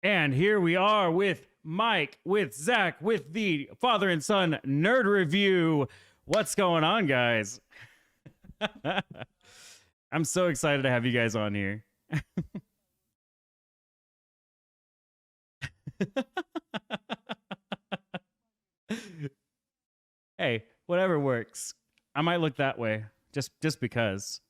And here we are with Mike, with Zach, with the father and son nerd review. What's going on, guys? I'm so excited to have you guys on here. Hey, whatever works. I might look that way just because.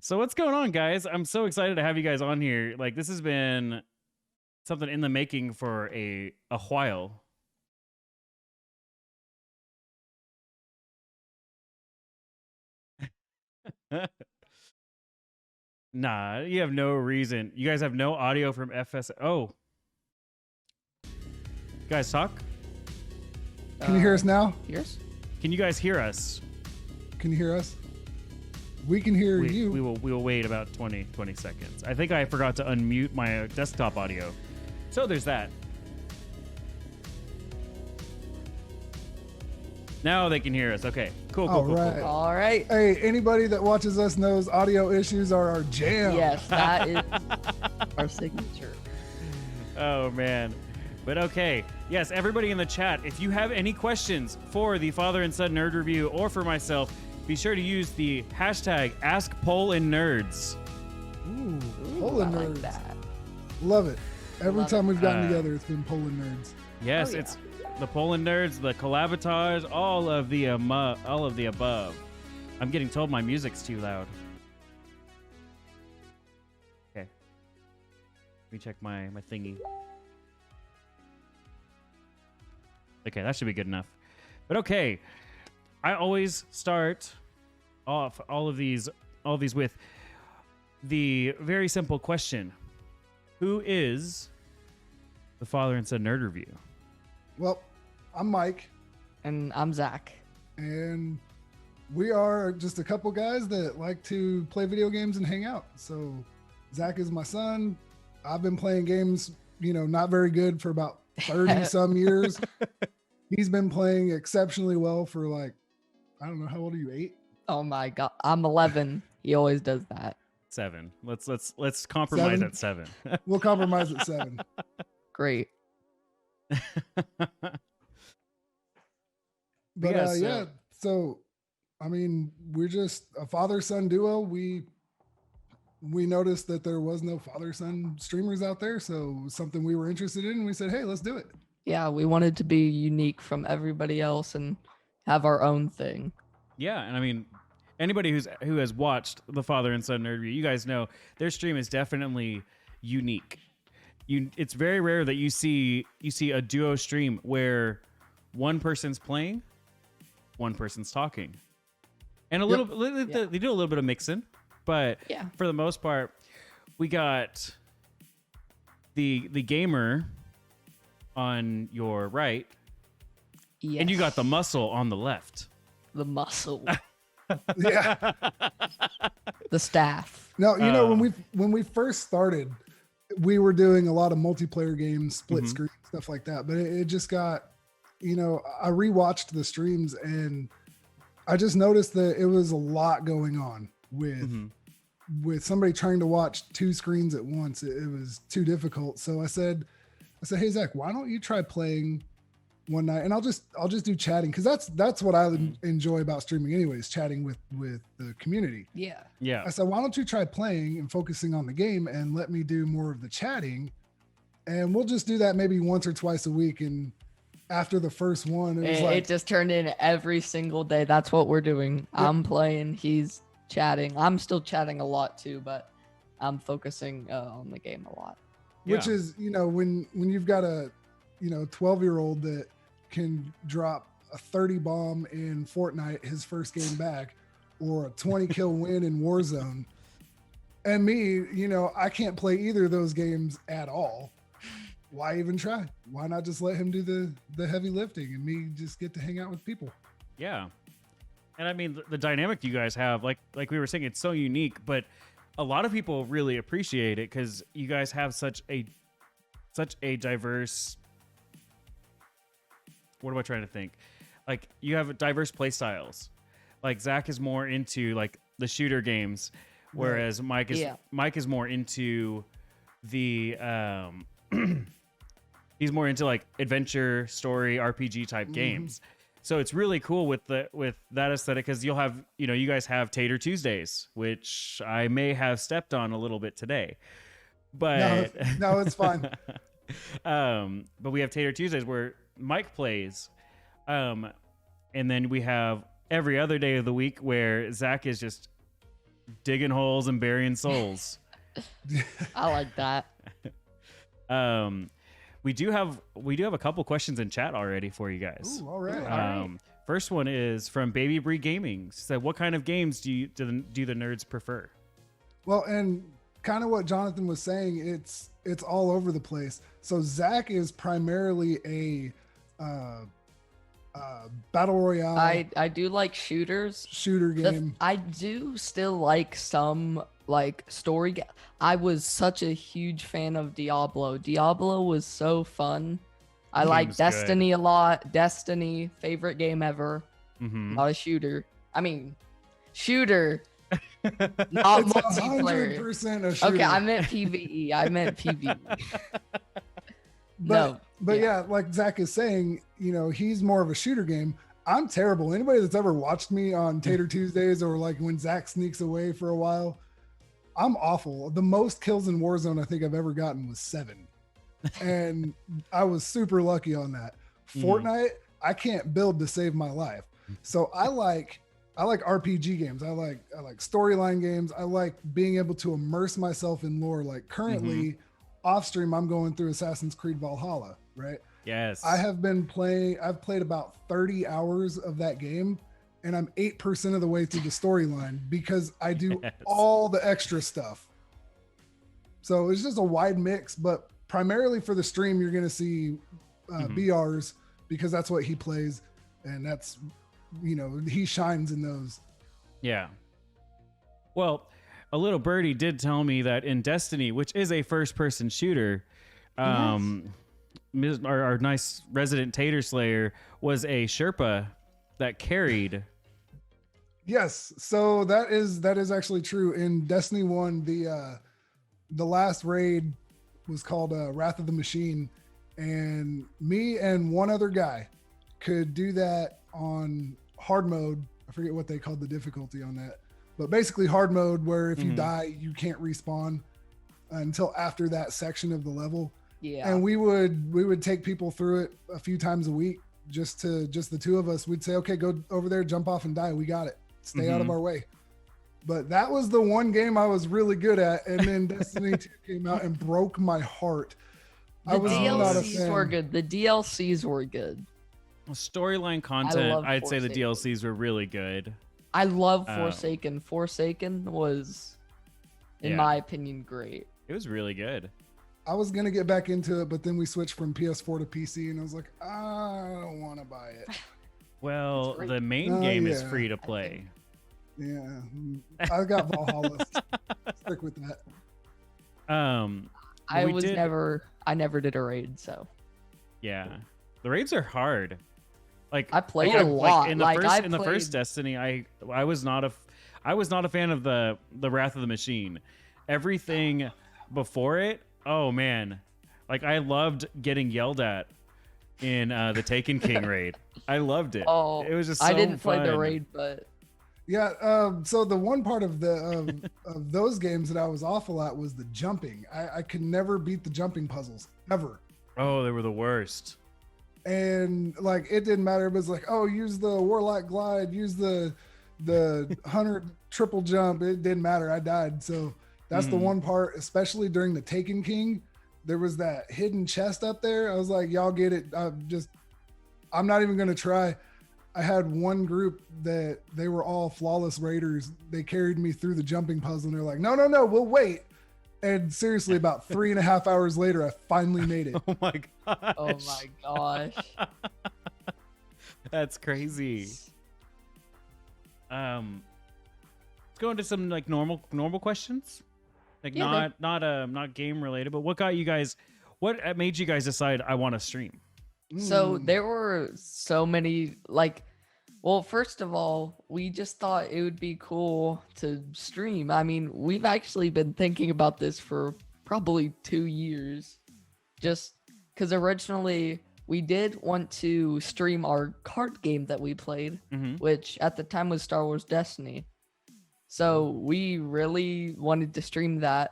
So what's going on, guys? I'm so excited to have you guys on here. Like, this has been something in the making for a while. Nah, you have no reason. You guys have no audio from FS. Oh, you guys talk? Can you hear us now? Yours? Can you guys hear us? Can you hear us? We can hear you. We will wait about 20 seconds. I think I forgot to unmute my desktop audio. So there's that. Now they can hear us. Okay, cool. All right. All right. Hey, anybody that watches us knows audio issues are our jam. Yes, that is our signature. Oh, man. But okay. Yes, everybody in the chat, if you have any questions for the Father and Son Nerd Review or for myself, be sure to use the hashtag AskPolandNerds. Ooh, Ooh, Poland I like nerds. that. Love it. Every Love time it. we've gotten together, it's been Poland nerds. Yes, Oh, yeah. it's the Poland Nerds, the Collabotage, all of the above. I'm getting told my music's too loud. Okay. Let me check my thingy. Okay, that should be good enough. But okay, I always start off all of these with the very simple question: who is the Father and Son Nerd Review? Well, I'm Mike, And I'm Zach. and we are just a couple guys that like to play video games and hang out. So Zach is my son. I've been playing games, not very good for about 30 some years. He's been playing exceptionally well for I don't know, how old are you? 8? Oh my god, I'm 11. He always does that. 7. Let's compromise 7? at 7. We'll compromise at 7. Great. But Yeah, yeah, so I mean, we're just a father-son duo. We noticed that there was no father-son streamers out there, so it was something we were interested in, and we said, hey, let's do it. Yeah, we wanted to be unique from everybody else and have our own thing. Yeah, and I mean, anybody who has watched the Father and Son Nerd Review, you guys know their stream is definitely unique. It's very rare that you see a duo stream where one person's playing, one person's talking, and Yeah. they do a little bit of mixing, but Yeah. for the most part, we got the gamer on your right, Yes. and you got the muscle on the left. the muscle, Yeah. the staff. No, when we first started, we were doing a lot of multiplayer games, split Mhm. screen, stuff like that. But it just got, I rewatched the streams and I just noticed that it was a lot going on Mhm. with somebody trying to watch 2 screens at once. It was too difficult. So I said, hey Zach, why don't you try playing one night, and I'll just do chatting, because that's what I enjoy about streaming anyways, chatting with the community. Yeah. Yeah. I said, why don't you try playing and focusing on the game and let me do more of the chatting, and we'll just do that maybe once or twice a week. And after the first one, it was It just turned in every single day. That's what we're doing. I'm playing, he's chatting. I'm still chatting a lot too, but I'm focusing on the game a lot. which Yeah. is, when you've got a 12-year-old that can drop a 30 bomb in Fortnite his first game back, or a 20 kill win in Warzone, and me, I can't play either of those games at all. Why even try? Why not just let him do the heavy lifting and me just get to hang out with people? Yeah. And I mean, the dynamic you guys have, like we were saying, it's so unique, but a lot of people really appreciate it because you guys have such a diverse. What am I trying to think? Like, you have diverse play styles. Like, Zach is more into like the shooter games, whereas Yeah. Mike is more into the he's more into like adventure story RPG type games. So it's really cool with that aesthetic, because you'll have, you guys have Tater Tuesdays, which I may have stepped on a little bit today, but No, it's fine. but we have Tater Tuesdays where Mike plays, and then we have every other day of the week where Zach is just digging holes and burying souls. I like that. We do have a couple questions in chat already for you guys. Ooh, all right. right. First one is from Baby Bree Gaming. She said, "What kind of games do the nerds prefer?" Well, and kind of what Jonathan was saying, it's all over the place. So Zach is primarily a battle royale I do like shooters. shooter game. I do still like some like story. I was such a huge fan of Diablo. Diablo was so fun. I like Game's Destiny a lot. Destiny, favorite game ever. Mm-hmm. Not a shooter. I mean, shooter, not It's multiplayer. 100% a shooter. Okay, I meant PVE. I meant PVE. But No. yeah, like Zach is saying, he's more of a shooter game. I'm terrible. Anybody that's ever watched me on Tater Tuesdays or like when Zach sneaks away for a while, I'm awful. The most kills in Warzone I think I've ever gotten was 7. And I was super lucky on that. Fortnite, I can't build to save my life. So I like RPG games. I like storyline games. I like being able to immerse myself in lore. Like currently off stream, I'm going through Assassin's Creed Valhalla, right? Yes. I've played about 30 hours of that game, and I'm 8% of the way through the storyline because I do all the extra stuff. So it's just a wide mix, but primarily for the stream, you're going to see BRs because that's what he plays. And that's, he shines in those. Yeah. Well, a little birdie did tell me that in Destiny, which is a first-person shooter, our nice resident Tater Slayer was a Sherpa that carried. Yes. So that is actually true. In Destiny 1, the last raid was called Wrath of the Machine, and me and one other guy could do that on hard mode. I forget what they called the difficulty on that, but basically hard mode, where if you die, you can't respawn until after that section of the level. Yeah. And we would take people through it a few times a week, just the two of us. We'd say, okay, go over there, jump off and die. We got it. Stay out of our way. But that was the one game I was really good at. And then Destiny 2 came out and broke my heart. The I was not a DLCs fan. were good. The DLCs were good. Storyline content, love I'd say the Forsaken. DLCs were really good. I love Oh. Forsaken. Forsaken was, in Yeah. my opinion, great. It was really good. I was going to get back into it, but then we switched from PS4 to PC, and I was like, I don't want to buy it. Well, great. the main Oh, game is yeah. free to play. Yeah. I got Valhalla. Stick with that. I we was did- I never did a raid, so Yeah, the raids are hard. Like I played like, a lot. in the Like, first I in the first played- Destiny, I was not a fan of the Wrath of the Machine. Everything before it, oh man, like I loved getting yelled at in the Taken King raid. I loved it. oh, It was just so I didn't play the fun. raid, but Yeah. So the one part of of those games that I was awful at was the jumping. I could never beat the jumping puzzles ever. Oh, they were the worst. And like it didn't matter. It was like, oh, use the Warlock glide, use the 100 triple jump. It didn't matter. I died. So that's the one part, especially during the Taken King. There was that hidden chest up there. I was like, y'all get it. I'm not even gonna try. I had one group that they were all flawless raiders. They carried me through the jumping puzzle, and they're like, no, we'll wait. And seriously, about 3.5 hours later, I finally made it. Oh my gosh. oh my gosh. That's crazy. Let's go into some like normal questions. Like Yeah, not game related, but what made you guys decide I want to stream? So Mm. there were so many, like, Well, first of all, we just thought it would be cool to stream. I mean, we've actually been thinking about this for probably 2 years. Just because originally we did want to stream our card game that we played, Mm-hmm. which at the time was Star Wars Destiny. So we really wanted to stream that.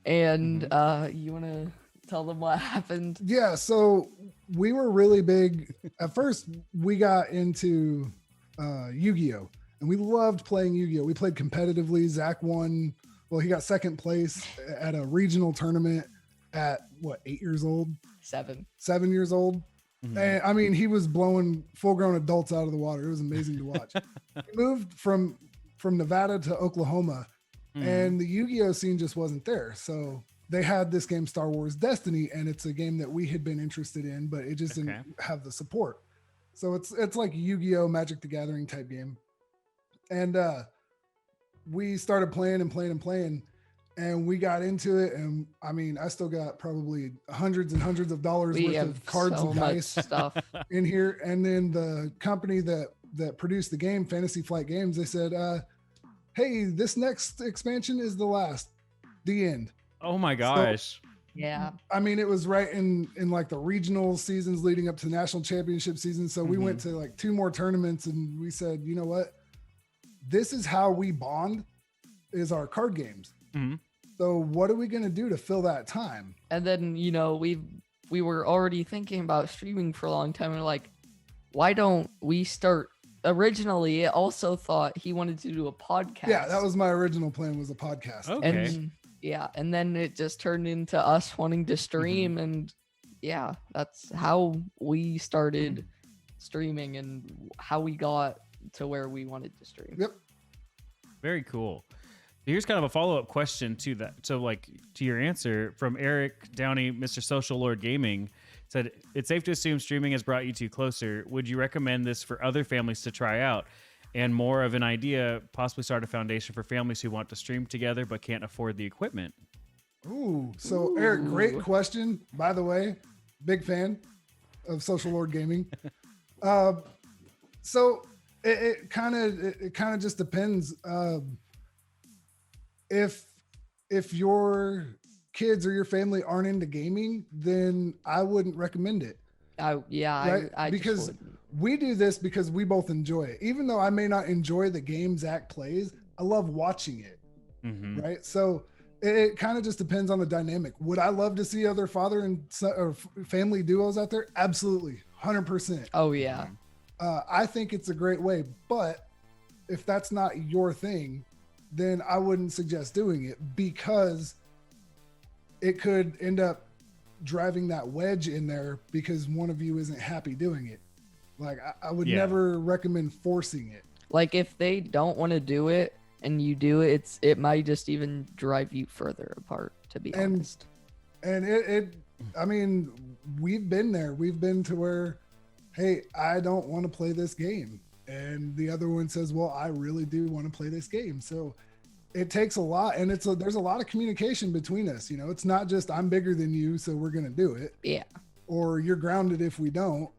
And you want to tell them what happened? Yeah, so we were really big. At first, we got into Yu-Gi-Oh! And we loved playing Yu-Gi-Oh! We played competitively. Zach won. Well, he got second place at a regional tournament at what, 8 years old? 7. 7 years old. Mm-hmm. And I mean, he was blowing full-grown adults out of the water. It was amazing to watch. He moved from Nevada to Oklahoma, Mm-hmm. and the Yu-Gi-Oh scene just wasn't there. So they had this game, Star Wars Destiny, and it's a game that we had been interested in, but it just Okay. didn't have the support. So it's like Yu-Gi-Oh Magic the Gathering type game. And we started playing, and we got into it. And I mean, I still got probably hundreds and hundreds of dollars We worth have of cards so and much dice stuff. in here. And then the company that produced the game, Fantasy Flight Games, they said, hey, this next expansion is the end. Oh my gosh. Yeah. I mean, it was right in like the regional seasons leading up to the national championship season. So we went to like 2 more tournaments, and we said, you know what? This is how we bond, is our card games. Mm-hmm. So what are we going to do to fill that time? And then, we were already thinking about streaming for a long time. And like, why don't we start? Originally, it also thought he wanted to do a podcast. Yeah, that was my original plan, was a podcast. Okay. And and then it just turned into us wanting to stream, and yeah, that's how we started streaming and how we got to where we wanted to stream. Yep. Very cool. Here's kind of a follow-up question to that. So, like, to your answer from Eric Downey, Mr. Social Lord Gaming, said, it's safe to assume streaming has brought you two closer. Would you recommend this for other families to try out? And more of an idea, possibly start a foundation for families who want to stream together but can't afford the equipment. Ooh, so Eric, great question. By the way, big fan of Social Lord Gaming. So it kind of just depends. If your kids or your family aren't into gaming, then I wouldn't recommend it. Right? I Because just wouldn't. we do this because we both enjoy it. Even though I may not enjoy the game Zach plays, I love watching it. Mm-hmm. Right. So it kind of just depends on the dynamic. Would I love to see other father and son, or family duos out there? Absolutely. 100%. Oh yeah. I think it's a great way, but if that's not your thing, then I wouldn't suggest doing it, because it could end up driving that wedge in there because one of you isn't happy doing it. Like I would never recommend forcing it. Like if they don't want to do it and you do it, it might just even drive you further apart, to be honest. And I mean, we've been there. We've been to where, hey, I don't want to play this game. And the other one says, well, I really do want to play this game. So it takes a lot, and there's a lot of communication between us. You know, it's not just I'm bigger than you, so we're going to do it. Yeah. Or you're grounded if we don't.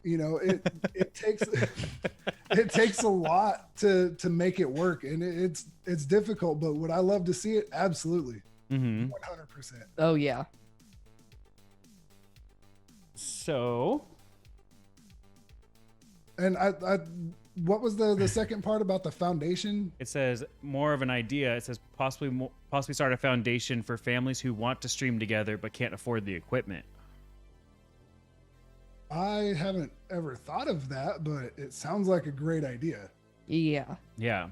You know, it takes it takes a lot to make it work, and it's difficult. But would I love to see it? Absolutely, 100%. Oh yeah. So, And I what was the second part about the foundation? it says more of an idea. It says possibly start a foundation for families who want to stream together but can't afford the equipment. I haven't ever thought of that, but it sounds like a great idea. Yeah. Yeah.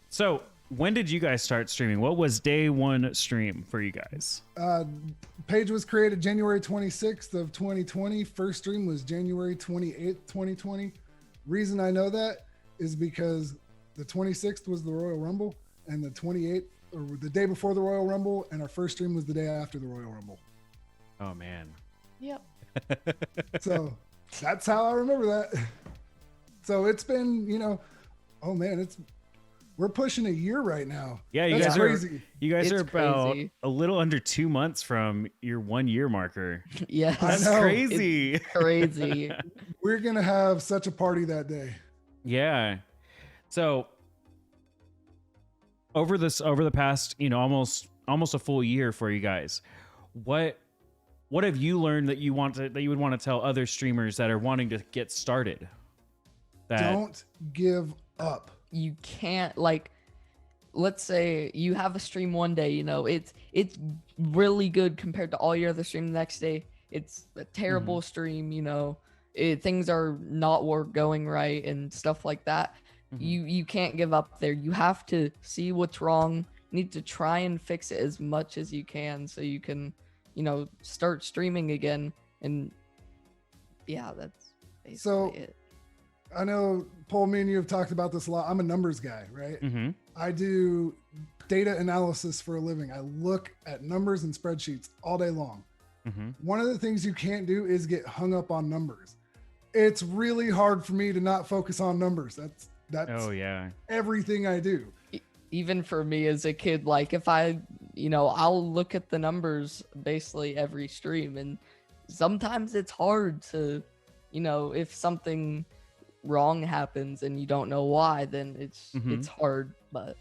So when did you guys start streaming? What was day one stream for you guys? Page was created January 26th of 2020. First stream was January 28th, 2020. Reason I know that is because the 26th was the Royal Rumble, and the 28th, or the day before the Royal Rumble, and our first stream was the day after the Royal Rumble. Oh man. Yep. So that's how I remember that. So it's been, oh man, We're pushing a year right now. Yeah, you That's guys crazy. you guys It's are about crazy. a little under 2 months from your 1 year marker. Yes. I That's know. crazy. Crazy. We're gonna have such a party that day. Yeah. So over the past, almost a full year for you guys, what have you learned that you would want to tell other streamers that are wanting to get started? Don't give up. You can't, like, let's say you have a stream one day, it's really good compared to all your other stream the next day. It's a terrible stream, things are not going right and stuff like that. You can't give up there. You have to see what's wrong. You need to try and fix it as much as you can so you can, start streaming again. And yeah, that's basically So- it. I know, Paul, me and you have talked about this a lot. I'm a numbers guy, right? Mm-hmm. I do data analysis for a living. I look at numbers and spreadsheets all day long. Mm-hmm. One of the things you can't do is get hung up on numbers. It's really hard for me to not focus on numbers. That's Oh yeah. everything I do. Even for me as a kid, like if I, I'll look at the numbers basically every stream, and sometimes it's hard to, if something wrong happens and you don't know why, then it's hard. But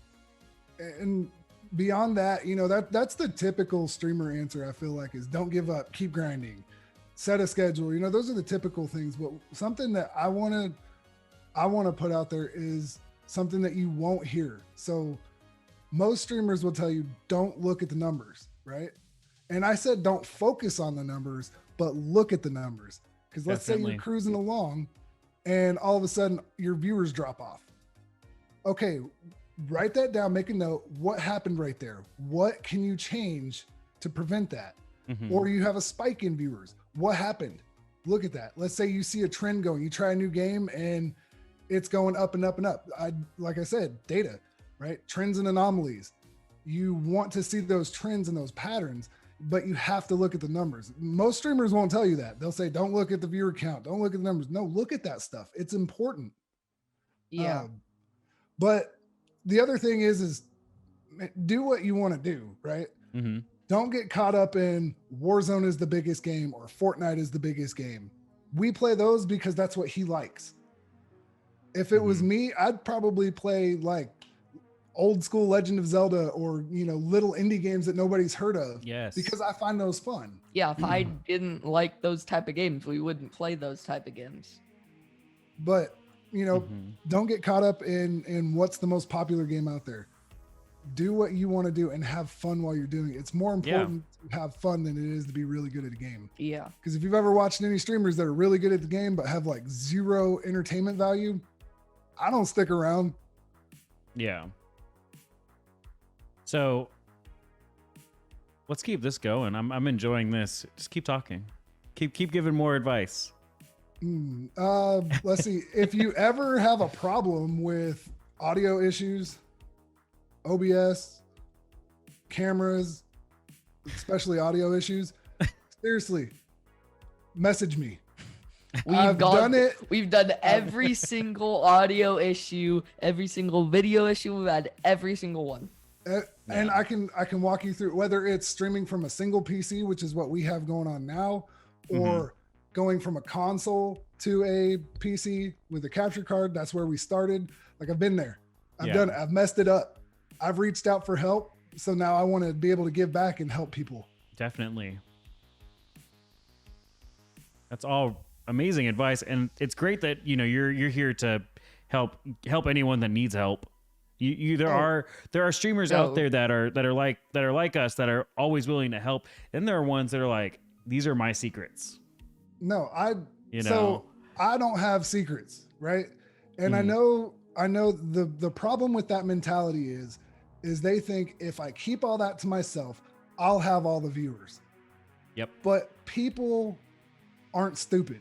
And beyond that, that's the typical streamer answer. I feel like is don't give up, keep grinding, set a schedule. Those are the typical things. But something that I want to put out there is something that you won't hear. So most streamers will tell you, don't look at the numbers, right? And I said, don't focus on the numbers, but look at the numbers. Because let's say Definitely. you're cruising along and all of a sudden your viewers drop off. Okay, write that down, make a note. What happened right there? What can you change to prevent that? Mhm. Or you have a spike in viewers. What happened? Look at that. Let's say you see a trend going, you try a new game and it's going up and up and up. Like I said, data, right? Trends and anomalies. You want to see those trends and those patterns, but you have to look at the numbers. Most streamers won't tell you that. They'll say, don't look at the viewer count. Don't look at the numbers. No, look at that stuff. It's important. yeah, But the other thing is do what you want to do, right? Mhm. Don't get caught up in Warzone is the biggest game or Fortnite is the biggest game. We play those because that's what he likes. If it was me, I'd probably play like old school Legend of Zelda or, little indie games that nobody's heard of Yes. because I find those fun. yeah. If I didn't like those type of games, we wouldn't play those type of games. But, Mhm. don't get caught up in what's the most popular game out there. Do what you want to do and have fun while you're doing it. It's more important to have fun than it is to be really good at a game. Yeah, Because if you've ever watched any streamers that are really good at the game but have like zero entertainment value, I don't stick around. Yeah. So let's keep this going. I'm enjoying this. Just keep talking. Keep giving more advice. Let's see. If you ever have a problem with audio issues, OBS, cameras, especially audio issues, seriously, message me. I've done it. We've done every single audio issue, every single video issue. We've had every single one. And I can walk you through whether it's streaming from a single PC, which is what we have going on now, or going from a console to a PC with a capture card. That's where we started. Like I've been there. I've done it. I've messed it up. I've reached out for help. So now I want to be able to give back and help people. Definitely. That's all amazing advice, and it's great that you're here to help anyone that needs help. There are streamers out there that are like us, that are always willing to help, and there are ones that are like, these are my secrets. No, You so know. I don't have secrets, right? And I know the problem with that mentality is they think if I keep all that to myself, I'll have all the viewers. Yep. But people aren't stupid,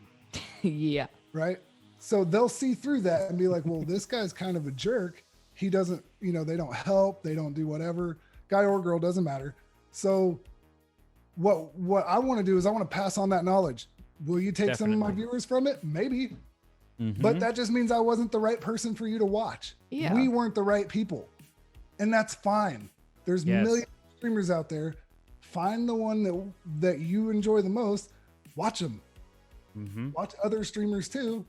Yeah, right? So they'll see through that and be like, well, this guy's kind of a jerk. He doesn't, they don't help, they don't do whatever. Guy or girl, doesn't matter. So what I want to do is I want to pass on that knowledge. Will you take some of my Definitely. viewers from it? Maybe. But that just means I wasn't the right person for you to watch. Yeah. We weren't the right people. And that's fine. There's millions of streamers out there. Find the one that you enjoy the most. Watch them. Watch other streamers too.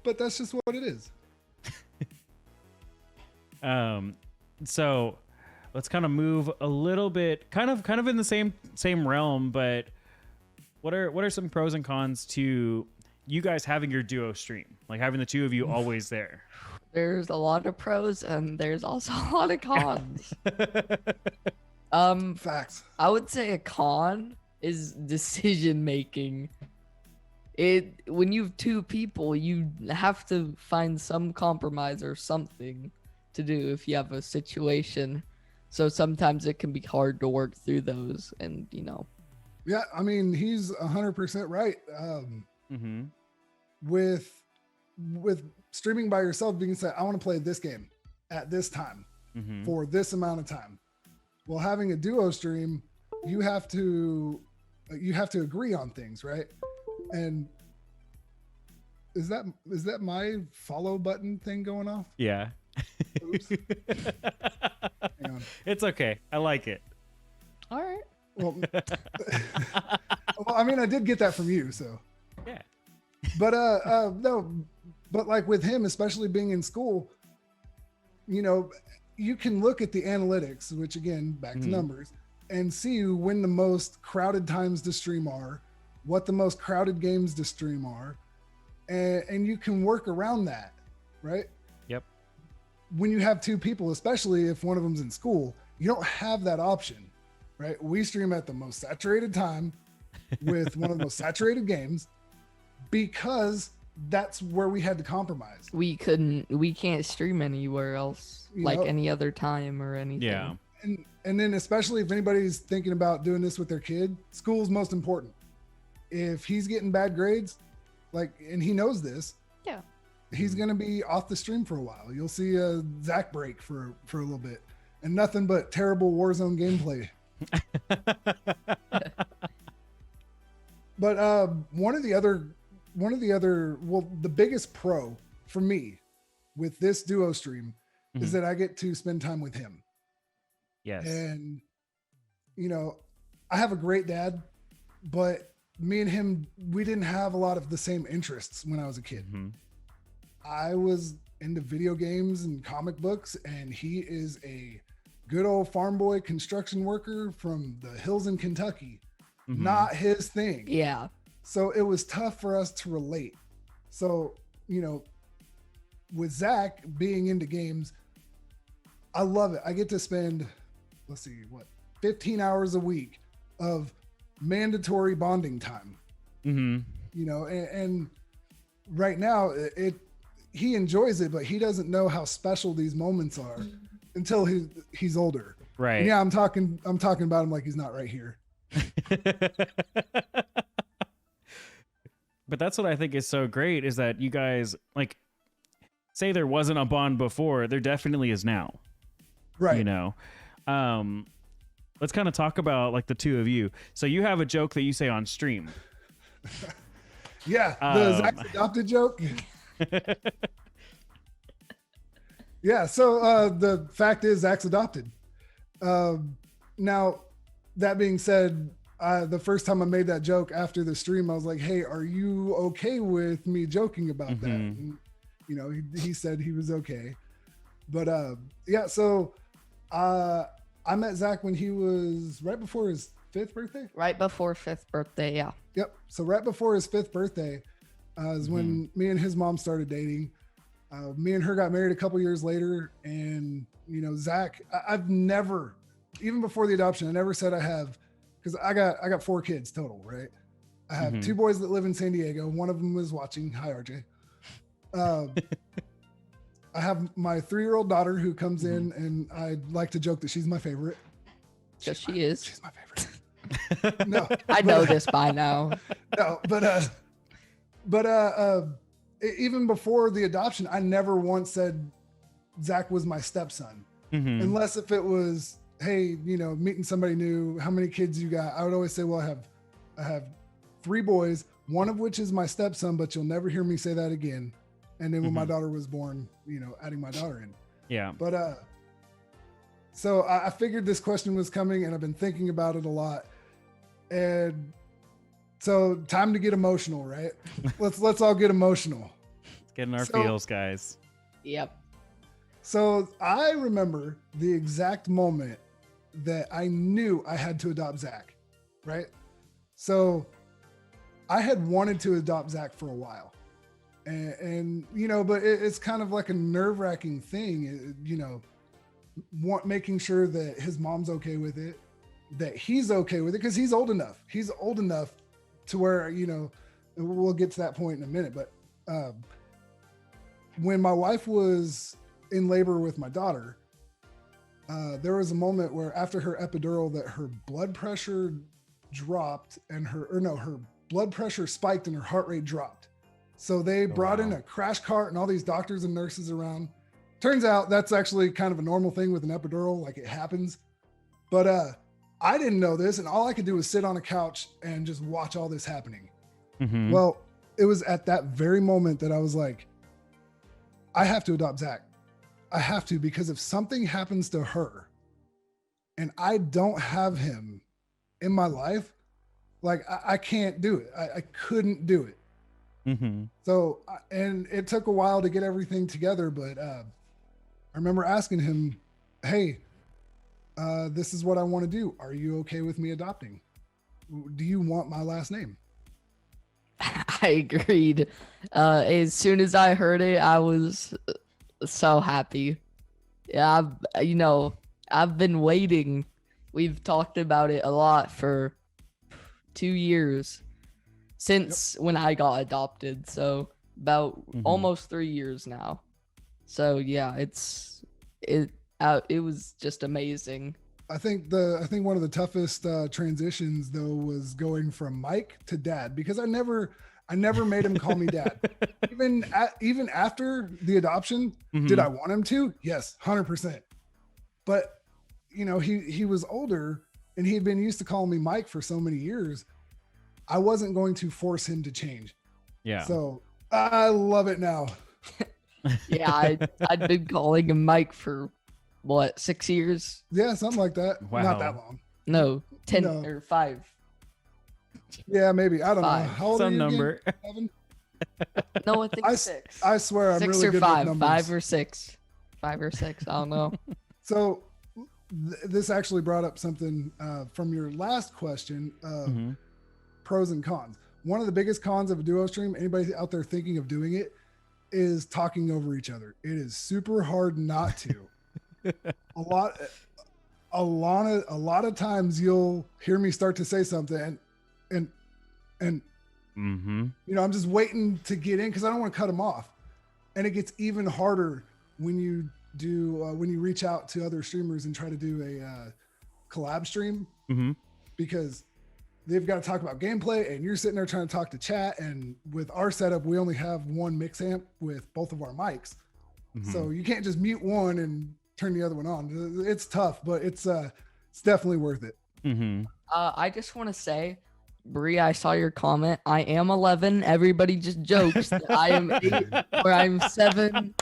But that's just what it is. So let's kind of move a little bit, kind of in the same realm, but what are some pros and cons to you guys having your duo stream, like having the two of you always there? There's a lot of pros and there's also a lot of cons. Facts. I would say a con is decision making. When you have two people, you have to find some compromise or something to do if you have a situation. So sometimes it can be hard to work through those, and Yeah, I mean, he's 100% right. With streaming by yourself, you can say, I want to play this game at this time for this amount of time. Well, having a duo stream, you have to agree on things, right? And is that my follow button thing going off? Yeah. Oops. Hang on. It's okay. I like it. all right. Well, well, I mean, I did get that from you, so. Yeah. But no, but like with him, especially being in school, you can look at the analytics, which again, back to numbers, and see when the most crowded times to stream are, what the most crowded games to stream are, and you can work around that, right? Yep. When you have two people, especially if one of them's in school, you don't have that option, right? We stream at the most saturated time with one of the most saturated games because that's where we had to compromise. We can't stream anywhere else any other time or anything. Yeah. And then especially if anybody's thinking about doing this with their kid, school's most important. If he's getting bad grades, and he knows this, Yeah. he's going to be off the stream for a while. You'll see a Zach break for a little bit and nothing but terrible Warzone gameplay. But one of the other, the biggest pro for me with this duo stream is that I get to spend time with him. Yes. And, I have a great dad, but me and him, we didn't have a lot of the same interests when I was a kid. I was into video games and comic books, and he is a good old farm boy construction worker from the hills in Kentucky. Not his thing. Yeah. So it was tough for us to relate. So, with Zach being into games, I love it. I get to spend, 15 hours a week of mandatory bonding time. And right now he enjoys it, but he doesn't know how special these moments are until he's older. Right. And yeah, I'm talking about him like he's not right here. But that's what I think is so great is that you guys say there wasn't a bond before, there definitely is now. Right. Let's kind of talk about the two of you. So you have a joke that you say on stream. Yeah, the Zach's adopted joke. Yeah, so the fact is Zach's adopted. Now, that being said, the first time I made that joke after the stream, I was like, hey, are you okay with me joking about that? And, he said he was okay. But yeah, so I met Zach when he was right before his 5th birthday. Right before 5th birthday, yeah. Yep. So right before his 5th birthday is when me and his mom started dating. Me and her got married a couple years later. And, Zach, I've never, even before the adoption, I never said I have, because I got 4 kids total, right? I have 2 boys that live in San Diego. One of them is watching. Hi, RJ. I have my 3-year-old daughter who comes in, and I like to joke that she's my favorite. Yes, she is. She's my favorite. No, I know this by now. No, but even before the adoption, I never once said Zach was my stepson, unless if it was, hey, meeting somebody new. How many kids you got? I would always say, well, I have 3 boys, one of which is my stepson, but you'll never hear me say that again. And then when my Mhm. daughter was born, adding my daughter in. Yeah. But so I figured this question was coming, and I've been thinking about it a lot. And so time to get emotional, right? Let's all get emotional. Let's get in our So- feels, guys. Yep. So I remember the exact moment that I knew I had to adopt Zach, right? So I had wanted to adopt Zach for a while. And but it's kind of like a nerve-wracking thing, making sure that his mom's okay with it, that he's okay with it, because he's old enough. He's old enough to where, we'll get to that point in a minute. But when my wife was in labor with my daughter, there was a moment where after her epidural that her blood pressure dropped and her blood pressure spiked and her heart rate dropped. So they brought in wow. a crash cart and all these doctors and nurses around. Turns out that's actually kind of a normal thing with an epidural, like it happens. But I didn't know this, and all I could do was sit on a couch and just watch all this happening. Mhm. Well, it was at that very moment that I was like, I have to adopt Zach. I have to, because if something happens to her and I don't have him in my life, like I can't do it. I couldn't do it. Mhm. So, and it took a while to get everything together, but I remember asking him, hey, this is what I want to do. Are you okay with me adopting? Do you want my last name? I agreed. As soon as I heard it, I was so happy. Yeah, I've been waiting. We've talked about it a lot for 2 years since when I got adopted. So about Mhm. almost 3 years now. So yeah, it was just amazing. I think one of the toughest transitions though was going from Mike to Dad, because I never made him call me Dad. Even after the adoption, did Mhm. I want him to? Yes, 100%. But he was older and he had been used to calling me Mike for so many years. I wasn't going to force him to change. Yeah. So I love it now. Yeah, I'd been calling him Mike for what, 6 years? Yeah, something like that. Wow. Not that long. No, 10 No. or 5. Yeah, maybe. I don't know. Five. How old are Some you again, number. Evan? No, I think I 6. I swear I'm 6 really or good 5, with numbers. 5 or 6. 5 or 6, I don't know. So this actually brought up something from your last question of Mhm. pros and cons. One of the biggest cons of a duo stream, anybody out there thinking of doing it, is talking over each other. It is super hard not to. a lot of times you'll hear me start to say something and Mhm. I'm just waiting to get in because I don't want to cut them off. And it gets even harder when you reach out to other streamers and try to do a collab stream, Mhm. because they've got to talk about gameplay and you're sitting there trying to talk to chat. And with our setup, we only have one mix amp with both of our mics. Mhm. So you can't just mute one and turn the other one on. It's tough, but it's definitely worth it. Mhm. I just want to say, Bree, I saw your comment. I am 11. Everybody just jokes that I am 8 or I'm 7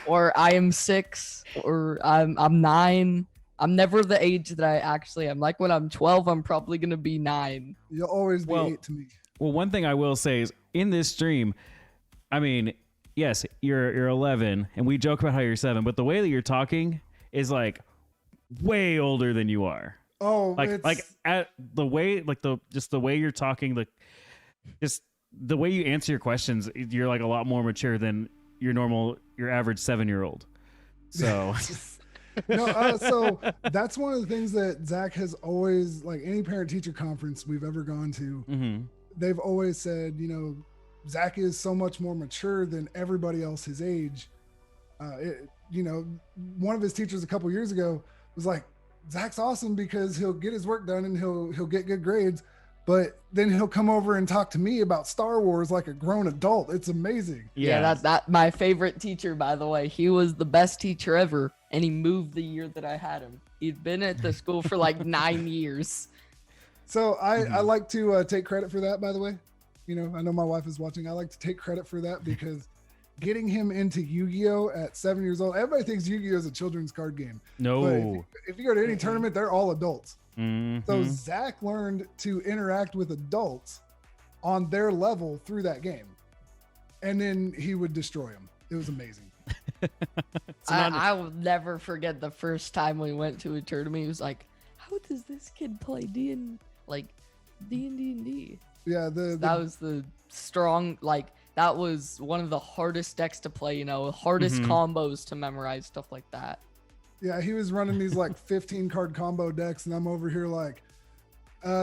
or I am 6 or I'm 9. I'm never the age that I actually am. Like when I'm 12, I'm probably going to be 9. You'll always be Well, 8 to me. Well, one thing I will say is in this stream, I mean, yes, you're 11, and we joke about how you're 7, but the way that you're talking is like way older than you are. Oh, Like at the way, like the way you're talking, like just the way you answer your questions, you're like a lot more mature than your average 7-year-old. So no, so that's one of the things that Zach has always, like any parent teacher conference we've ever gone to, mhm. they've always said, Zach is so much more mature than everybody else his age. One of his teachers a couple years ago was like, Zach's awesome because he'll get his work done and he'll get good grades, but then he'll come over and talk to me about Star Wars like a grown adult. It's amazing. Yeah, that my favorite teacher, by the way. He was the best teacher ever, and he moved the year that I had him. He'd been at the school for like 9 years. So I like to take credit for that, by the way. I know my wife is watching. I like to take credit for that because getting him into Yu-Gi-Oh at 7 years old. Everybody thinks Yu-Gi-Oh is a children's card game. But No. if you go to any tournament, they're all adults. Mhm. So Zach learned to interact with adults on their level through that game. And then he would destroy them. It was amazing. I will never forget the first time we went to a tournament. He was like, "How does this kid play D and D?" Yeah, That was the strong, like that was one of the hardest decks to play. You know, hardest combos to memorize, stuff like that. yeah, he was running these like 15 card combo decks, and I'm over here like,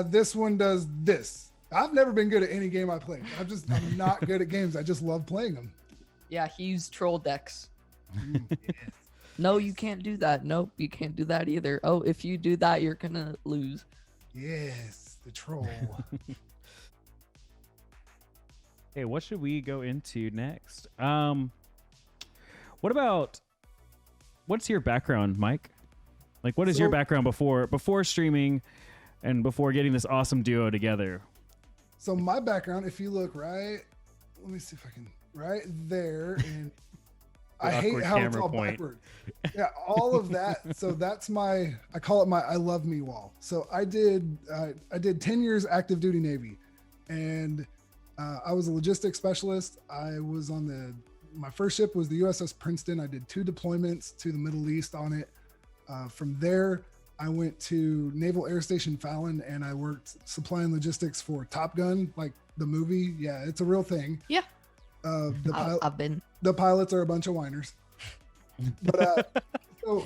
this one does this. I've never been good at any game I played. I'm not good at games. I just love playing them. Yeah, he used troll decks. No, you can't do that. Nope, you can't do that either. Oh, if you do that, you're gonna lose. Yes, the troll. Hey, what should we go into next? What's your background, Mike? Like, what is your So- background before streaming and before getting this awesome duo together? So my background, if you look right, let me see if I can, right there, and I hate awkward how it's camera all point. backward. Yeah, all of that. So that's I call it my I love me wall. So I did 10 years active duty Navy, and I was a logistics specialist. I was on my first ship was the USS Princeton. I did 2 deployments to the Middle East on it. From there, I went to Naval Air Station Fallon, and I worked supplying logistics for Top Gun, like the movie. Yeah, it's a real thing. Yeah. The I've been. the pilots are a bunch of whiners. But so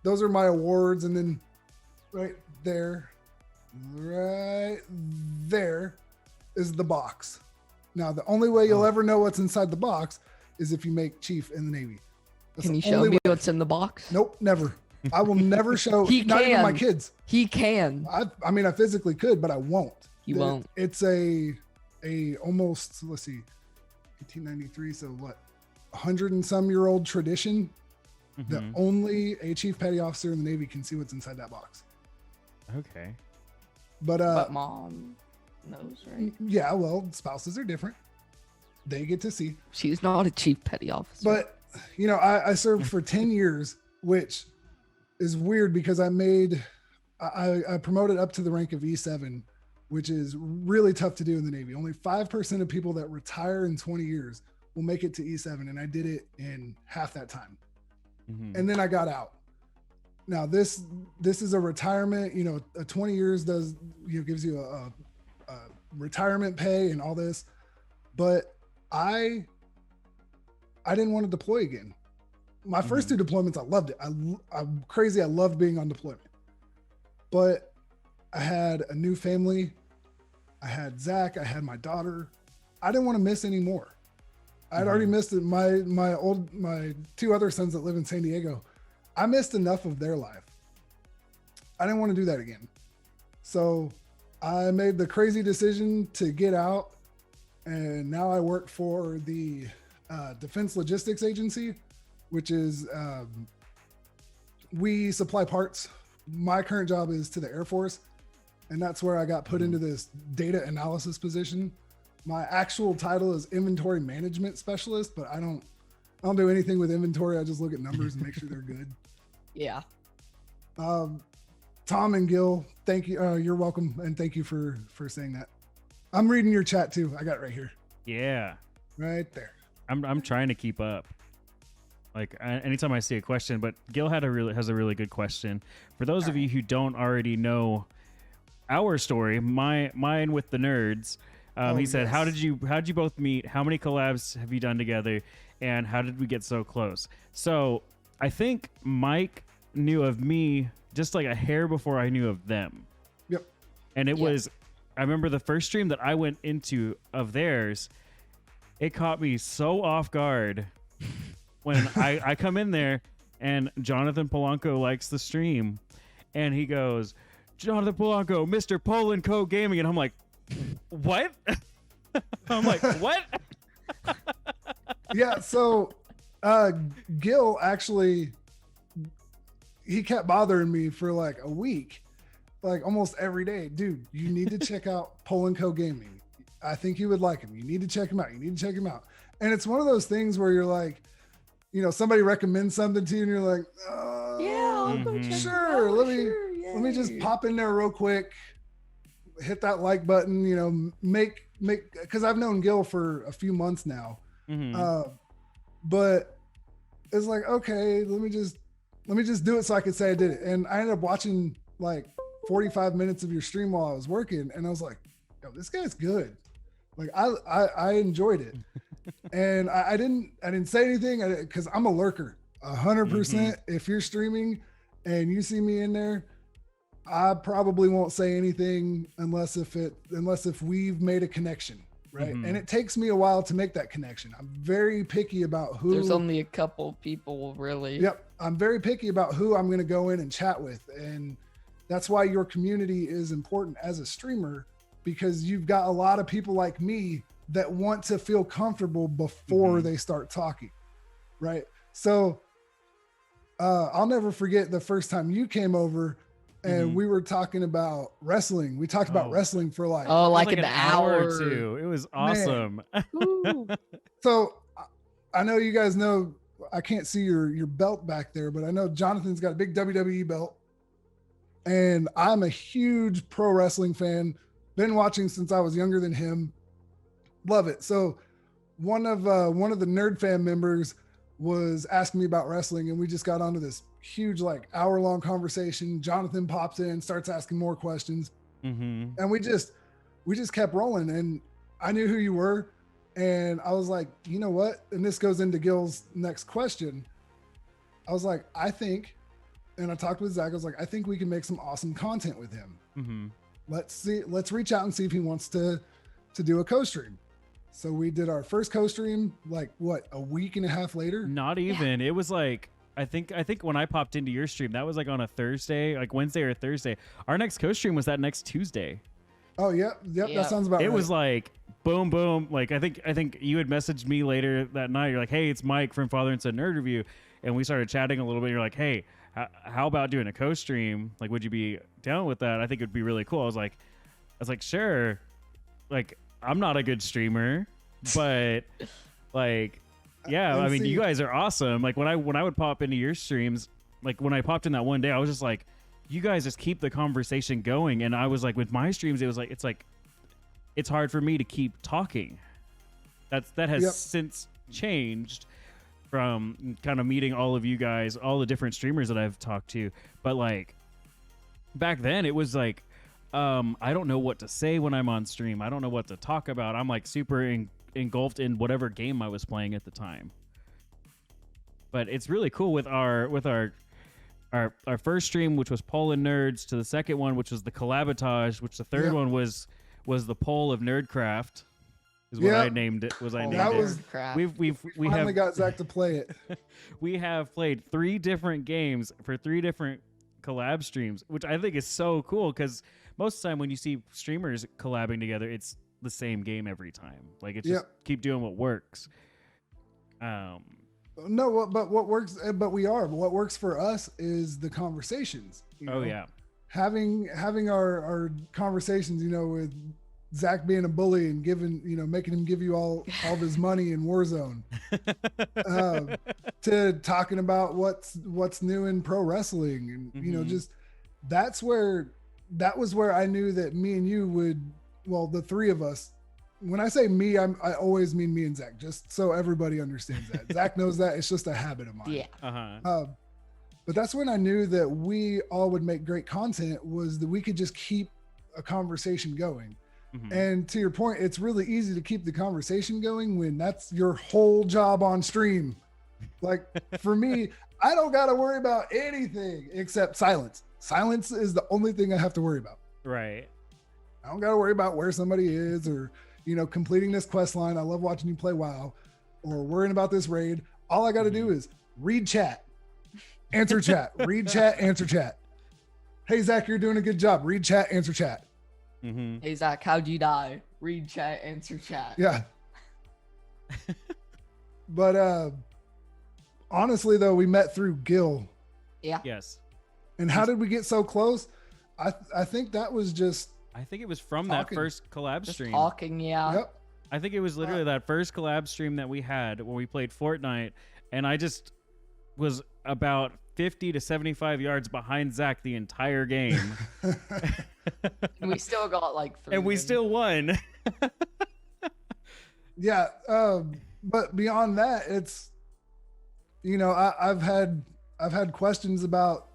those are my awards, and then right there is the box. Now the only way you'll ever know what's inside the box is if you make Chief in the Navy. That's Can the you show only me way- what's in the box? Nope, never. I will never show He not even my can. kids. He can. I mean I physically could, but I won't. You won't. It's a almost, let's see, 1893, so what, 100 and some year old tradition that Mhm. only a chief petty officer in the Navy can see what's inside that box. Okay. But But mom knows, right? yeah, well, spouses are different. They get to see. She's not a chief petty officer. But I served for 10 years, which is weird because I promoted up to the rank of E7, which is really tough to do in the Navy. Only 5% of people that retire in 20 years will make it to E7, and I did it in half that time. Mhm. And then I got out. Now this is a retirement. A 20 years gives you a retirement pay and all this, but I didn't want to deploy again. My first 2 deployments, I loved it. I'm crazy. I loved being on deployment, but I had a new family. I had Zach. I had my daughter. I didn't want to miss any more. I'd already missed it. My 2 other sons that live in San Diego. I missed enough of their life. I didn't want to do that again. So I made the crazy decision to get out, and now I work for the Defense Logistics Agency, which is we supply parts. My current job is to the Air Force, and that's where I got put into this data analysis position. My actual title is inventory management specialist, but I don't do anything with inventory. I just look at numbers and make sure they're good. yeah. Tom and Gil, thank you. You're welcome, and thank you for saying that. I'm reading your chat too. I got it right here, Yeah. right there. I'm trying to keep up. Like anytime I see a question, but Gil has a really good question. For those of you who don't already know our story, mine with the nerds, he said, yes. how did you both meet? How many collabs have you done together? And how did we get so close? So I think Mike knew of me just like a hair before I knew of them. Yep. And it Yeah. was, I remember the first stream that I went into of theirs, it caught me so off guard when I come in there and Jonathan Polanco likes the stream and he goes, Jonathan Polanco, Mr. Poland Co Gaming. And I'm like, what? I'm like, what? Yeah. So Gil actually, he kept bothering me for like a week, like almost every day. Dude, you need to check out Poland Co Gaming. I think you would like him. You need to check him out. You need to check him out. And it's one of those things where you're like, somebody recommends something to you and you're like, Yeah, I'll go Mhm. check it sure, out, let me sure, let me just yay. pop in there real quick, hit that like button, make because I've known Gil for a few months now. Mhm. But it's like, okay, let me just do it so I could say I did it. And I ended up watching like 45 minutes of your stream while I was working, and I was like, yo, this guy's good. Like I enjoyed it. And I didn't say anything because I'm a lurker 100%. If you're streaming and you see me in there, I probably won't say anything unless if we've made a connection, right? Mhm. And it takes me a while to make that connection. I'm very picky about who. There's only a couple people really. Yep, I'm very picky about who I'm going to go in and chat with, and that's why your community is important as a streamer, because you've got a lot of people like me that want to feel comfortable before Mhm. they start talking, right? So I'll never forget the first time you came over and Mhm. we were talking about wrestling. We talked about Oh. wrestling for like, Oh, It was like, an hour or two. It was awesome. Woo. so I know you guys know, I can't see your belt back there, but I know Jonathan's got a big WWE belt, and I'm a huge pro wrestling fan. Been watching since I was younger than him. Love it. So one of the Nerd Fan members was asking me about wrestling, and we just got onto this huge like hour-long conversation. Jonathan pops in, starts asking more questions, Mhm. and we just kept rolling. And I knew who you were, and I was like, you know what? And this goes into Gil's next question. I was like, I think, and I talked with Zach. I was like, I think we can make some awesome content with him. Mhm. Let's reach out and see if he wants to do a co-stream. So we did our first co-stream like what, a week and a half later. Not even. It was like I think when I popped into your stream, that was like on a Thursday, like Wednesday or Thursday. Our next co-stream was that next Tuesday. Oh yep, Yep. that sounds about right. It was like boom, boom. Like I think you had messaged me later that night. You're like, hey, it's Mike from Father and Son Nerd Review, and we started chatting a little bit. You're like, hey, how about doing a co-stream? Like, would you be down with that? I think it'd be really cool. I was like, sure. Like, I'm not a good streamer, but like, yeah. And I mean, see- you guys are awesome. Like when I would pop into your streams, like when I popped in that one day, I was just like, you guys just keep the conversation going. And I was like, with my streams, it's hard for me to keep talking. That has Yep. since changed from kind of meeting all of you guys, all the different streamers that I've talked to. But like back then, it was like, I don't know what to say when I'm on stream. I don't know what to talk about. I'm like super engulfed in whatever game I was playing at the time. But it's really cool with our first stream, which was Poland Nerds, to the second one, which was the Collabotage, which the third Yeah. one was the Poll of Nerdcraft, is what Yeah. I named it. Was I Oh, named that it? was- crap. We Finally have got Zach to play it. we have played 3 different games for 3 different collab streams, which I think is so cool because most of the time when you see streamers collabing together, it's the same game every time. Like it's just keep doing what works. No, but what works? But what works for us is the conversations. you Oh know? yeah. having our conversations, with Zach being a bully and making him give you all of his money in Warzone, to talking about what's new in pro wrestling, and Mhm. just that was where I knew that me and you would, well, the three of us. When I say me, I always mean me and Zach, just so everybody understands that. Zach knows that. It's just a habit of mine. Yeah. Uh-huh. But that's when I knew that we all would make great content, was that we could just keep a conversation going. Mhm. And to your point, it's really easy to keep the conversation going when that's your whole job on stream. Like for me, I don't got to worry about anything except silence. Silence is the only thing I have to worry about. Right. I don't got to worry about where somebody is or, completing this quest line. I love watching you play WoW, or worrying about this raid. All I got to do is read chat, answer chat, read chat, answer chat. Hey, Zach, you're doing a good job. Read chat, answer chat. Mm-hmm. Hey Zach, how'd you die? Read chat, answer chat. Yeah. But honestly, though, we met through Gil. Yeah. Yes. And how did we get so close? I think that was just, I think it was from Talking. that first collab Just stream. talking, yeah. yep. I think it was literally that first collab stream that we had where we played Fortnite, and I just was about 50 to 75 yards behind Zach the entire game. And we still got like 3. And we still won. Yeah, but beyond that, it's, you know, I've had questions about,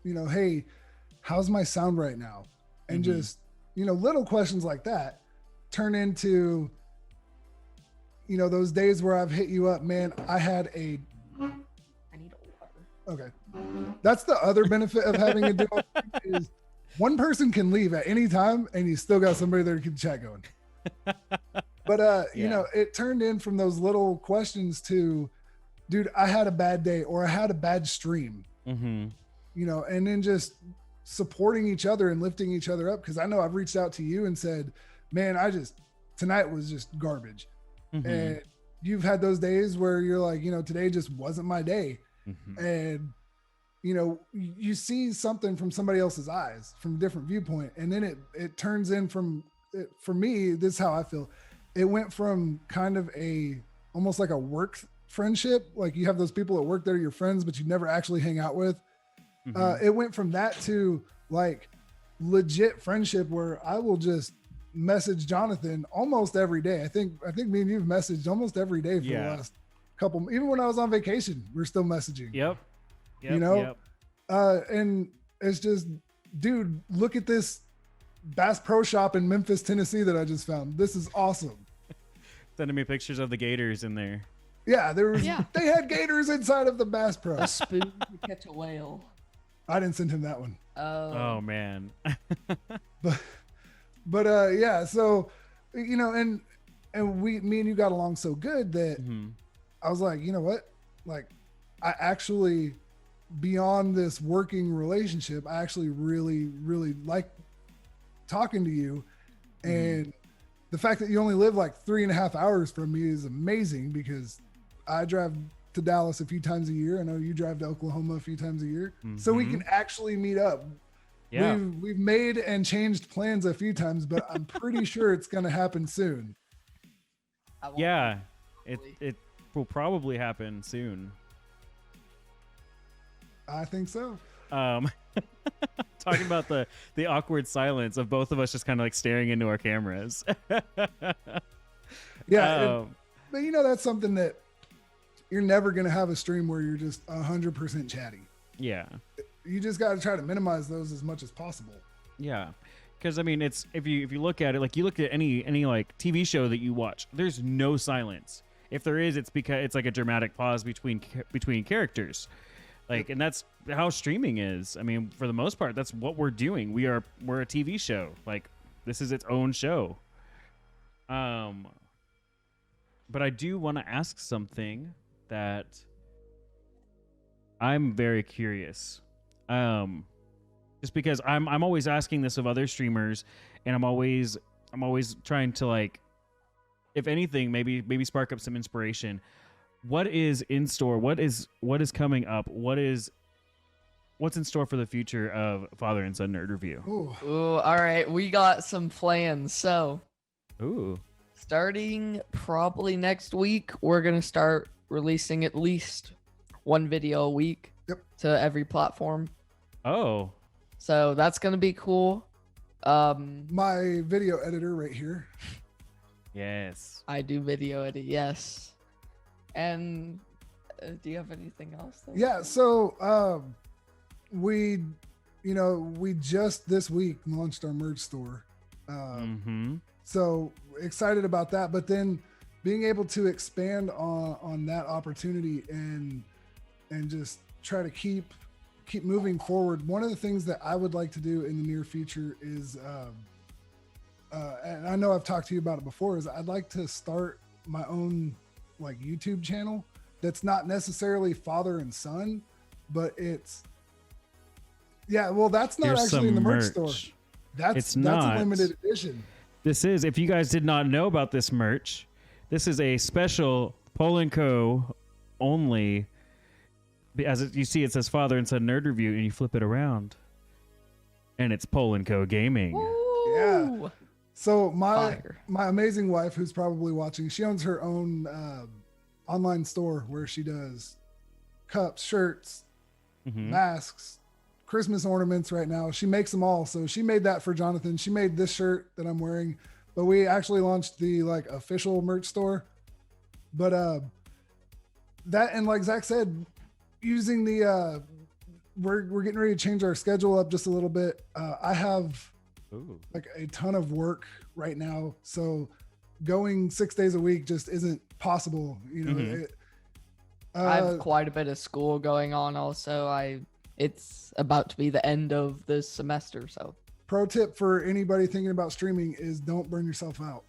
you know, hey, how's my sound right now? And just, you know, little questions like that turn into, you know, those days where I've hit you up, man. I need water. Okay, that's the other benefit of having a duo is one person can leave at any time, and you still got somebody there to keep the chat going. But you know, it turned in from those little questions to, dude, I had a bad day or I had a bad stream, you know, and then just supporting each other and lifting each other up. Cause I know I've reached out to you and said, man, tonight was just garbage. And you've had those days where you're like, you know, today just wasn't my day. And, you know, you see something from somebody else's eyes from a different viewpoint. And then it turns in from, for me, this is how I feel. It went from kind of almost like a work friendship. Like you have those people at work that are your friends, but you never actually hang out with. It went from that to like legit friendship where I will just message Jonathan almost every day. I think me and you've messaged almost every day for the last couple, even when I was on vacation, we're still messaging. Yep. You know? And it's just, dude, look at this Bass Pro Shop in Memphis, Tennessee that I just found. This is awesome. Sending me pictures of the gators in there. Yeah, they had gators inside of the Bass Pro. A spoon to catch a whale. I didn't send him that one. Oh man. but yeah, so you know, and me and you got along so good that I was like, you know what? Like I actually, beyond this working relationship, I actually really, really like talking to you. And the fact that you only live like 3.5 hours from me is amazing because I drive to Dallas a few times a year. I know you drive to Oklahoma a few times a year. So we can actually meet up. Yeah. We've made and changed plans a few times, but I'm pretty sure it's going to happen soon. Yeah. It will probably happen soon. I think so. Talking about the awkward silence of both of us just kind of like staring into our cameras. Yeah. But you know, that's something that you're never going to have a stream where you're just 100% chatty. Yeah. You just got to try to minimize those as much as possible. Yeah. Because I mean, it's if you look at it, like you look at any like TV show that you watch, there's no silence. If there is, it's because it's like a dramatic pause between characters. Like, and that's how streaming is. I mean, for the most part, that's what we're doing. We're a TV show. Like, this is its own show. But I do want to ask something that I'm very curious. Just because I'm always asking this of other streamers, and I'm always trying to, like, if anything, maybe spark up some inspiration. What is in store? What is coming up? What's in store for the future of Father and Son Nerd Review? Ooh, all right. We got some plans. So, starting probably next week, we're going to start releasing at least one video a week to every platform. Oh. So, that's going to be cool. My video editor right here. Yes. I do video edit, yes. And do you have anything else? Yeah, so we just this week launched our merch store. So excited about that, but then being able to expand on that opportunity and just try to keep moving forward. One of the things that I would like to do in the near future is, and I know I've talked to you about it before, is I'd like to start my own like YouTube channel that's not necessarily father and son, but that's not Here's actually in the merch merch store. That's a limited edition. This is, if you guys did not know about this merch, this is a special Poland Co. only. As you see, it says Father and Son Nerd Review, and you flip it around, and it's Poland Co. Gaming. Ooh. Yeah. So Fire. my amazing wife, who's probably watching, she owns her own online store where she does cups, shirts, Mhm. masks, Christmas ornaments. Right now, she makes them all. So she made that for Jonathan. She made this shirt that I'm wearing, but we actually launched the like official merch store. But that, and like Zach said, using the we're getting ready to change our schedule up just a little bit. I have Ooh. like a ton of work right now, so going 6 days a week just isn't possible. You know, Mhm. I have quite a bit of school going on also. It's about to be the end of this semester, so pro tip for anybody thinking about streaming is don't burn yourself out.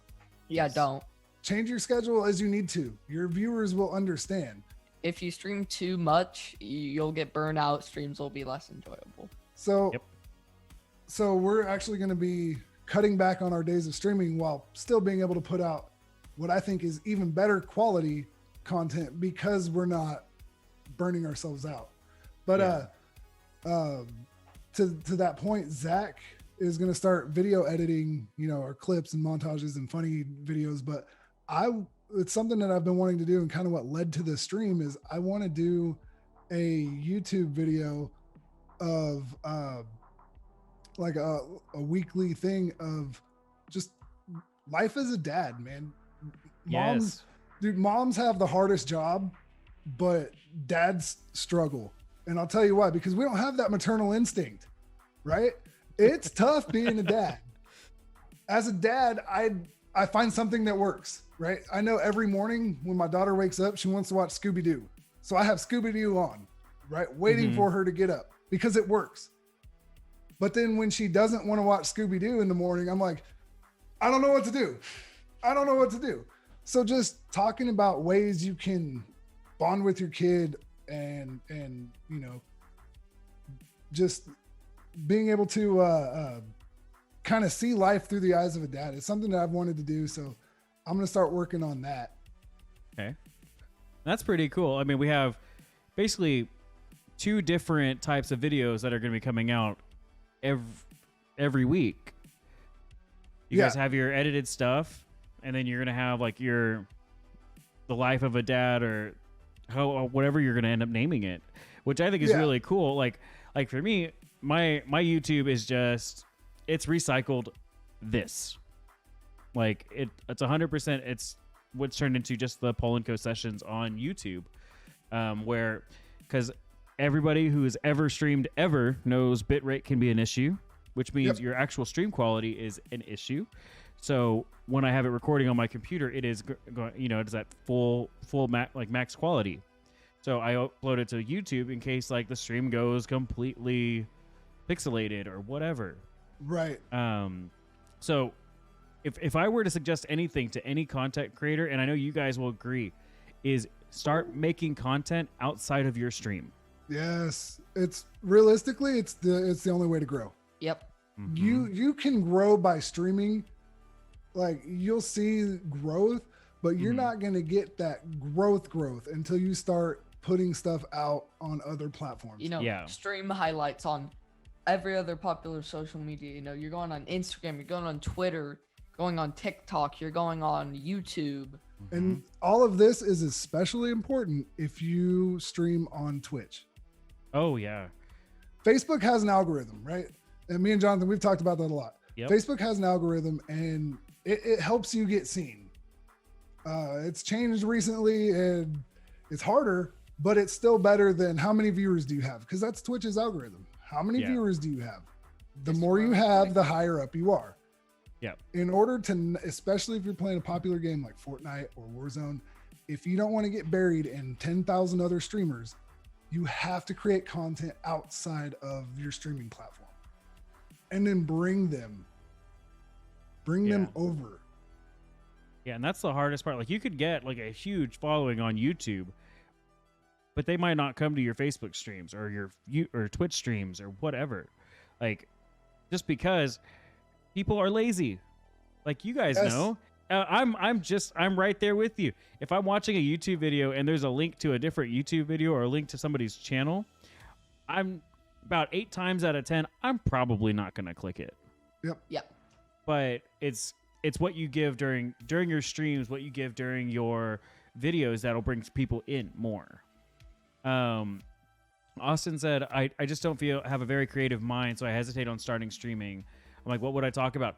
yeah, don't. Change your schedule as you need to. Your viewers will understand. If you stream too much, you'll get burned out. Streams will be less enjoyable. So, Yep. so we're actually going to be cutting back on our days of streaming while still being able to put out what I think is even better quality content because we're not burning ourselves out. But to that point, Zach is going to start video editing, you know, our clips and montages and funny videos. But it's something that I've been wanting to do, and kind of what led to this stream is I want to do a YouTube video of like a weekly thing of just life as a dad, man. Yes. Moms have the hardest job, but dads struggle. And I'll tell you why, because we don't have that maternal instinct, right? It's tough being a dad. As a dad, I find something that works, right? I know every morning when my daughter wakes up, she wants to watch Scooby-Doo. So I have Scooby-Doo on, right? Waiting for her to get up because it works. But then when she doesn't want to watch Scooby-Doo in the morning, I'm like, I don't know what to do. I don't know what to do. So just talking about ways you can bond with your kid and you know, just being able to kind of see life through the eyes of a dad is something that I've wanted to do. So I'm going to start working on that. Okay. That's pretty cool. I mean, we have basically 2 different types of videos that are going to be coming out every week. You guys have your edited stuff, and then you're going to have like the life of a dad, or whatever you're going to end up naming it, which I think is really cool. Like for me, my YouTube is just, it's recycled this. Like it's 100%. It's what's turned into just the Paul and Co sessions on YouTube, where, because everybody who has ever streamed ever knows bitrate can be an issue, which means your actual stream quality is an issue. So when I have it recording on my computer, it is going, you know, it's at full max quality. So I upload it to YouTube in case like the stream goes completely pixelated or whatever. Right. So if I were to suggest anything to any content creator, and I know you guys will agree, is start making content outside of your stream. Yes. It's realistically, it's the only way to grow. Yep. Mm-hmm. You can grow by streaming. Like you'll see growth, but you're not going to get that growth until you start putting stuff out on other platforms. You know, stream highlights on every other popular social media. You know, you're going on Instagram, you're going on Twitter, going on TikTok, you're going on YouTube. And all of this is especially important if you stream on Twitch. Oh yeah. Facebook has an algorithm, right? And me and Jonathan, we've talked about that a lot. Yep. Facebook has an algorithm, and it helps you get seen. It's changed recently, and it's harder, but it's still better than how many viewers do you have? Because that's Twitch's algorithm. How many viewers do you have? The more you have, the higher up you are. Yep. In order to, especially if you're playing a popular game like Fortnite or Warzone, if you don't want to get buried in 10,000 other streamers, you have to create content outside of your streaming platform, and then bring them over. Yeah, and that's the hardest part. Like you could get like a huge following on YouTube, but they might not come to your Facebook streams or or Twitch streams or whatever. Like just because people are lazy. Like you guys know. I'm right there with you. If I'm watching a YouTube video and there's a link to a different YouTube video or a link to somebody's channel, I'm about 8 times out of 10, I'm probably not going to click it. Yep. Yep. But it's it's what you give during your streams, what you give during your videos that'll bring people in more. Austin said, I just don't have a very creative mind, so I hesitate on starting streaming. I'm like, what would I talk about?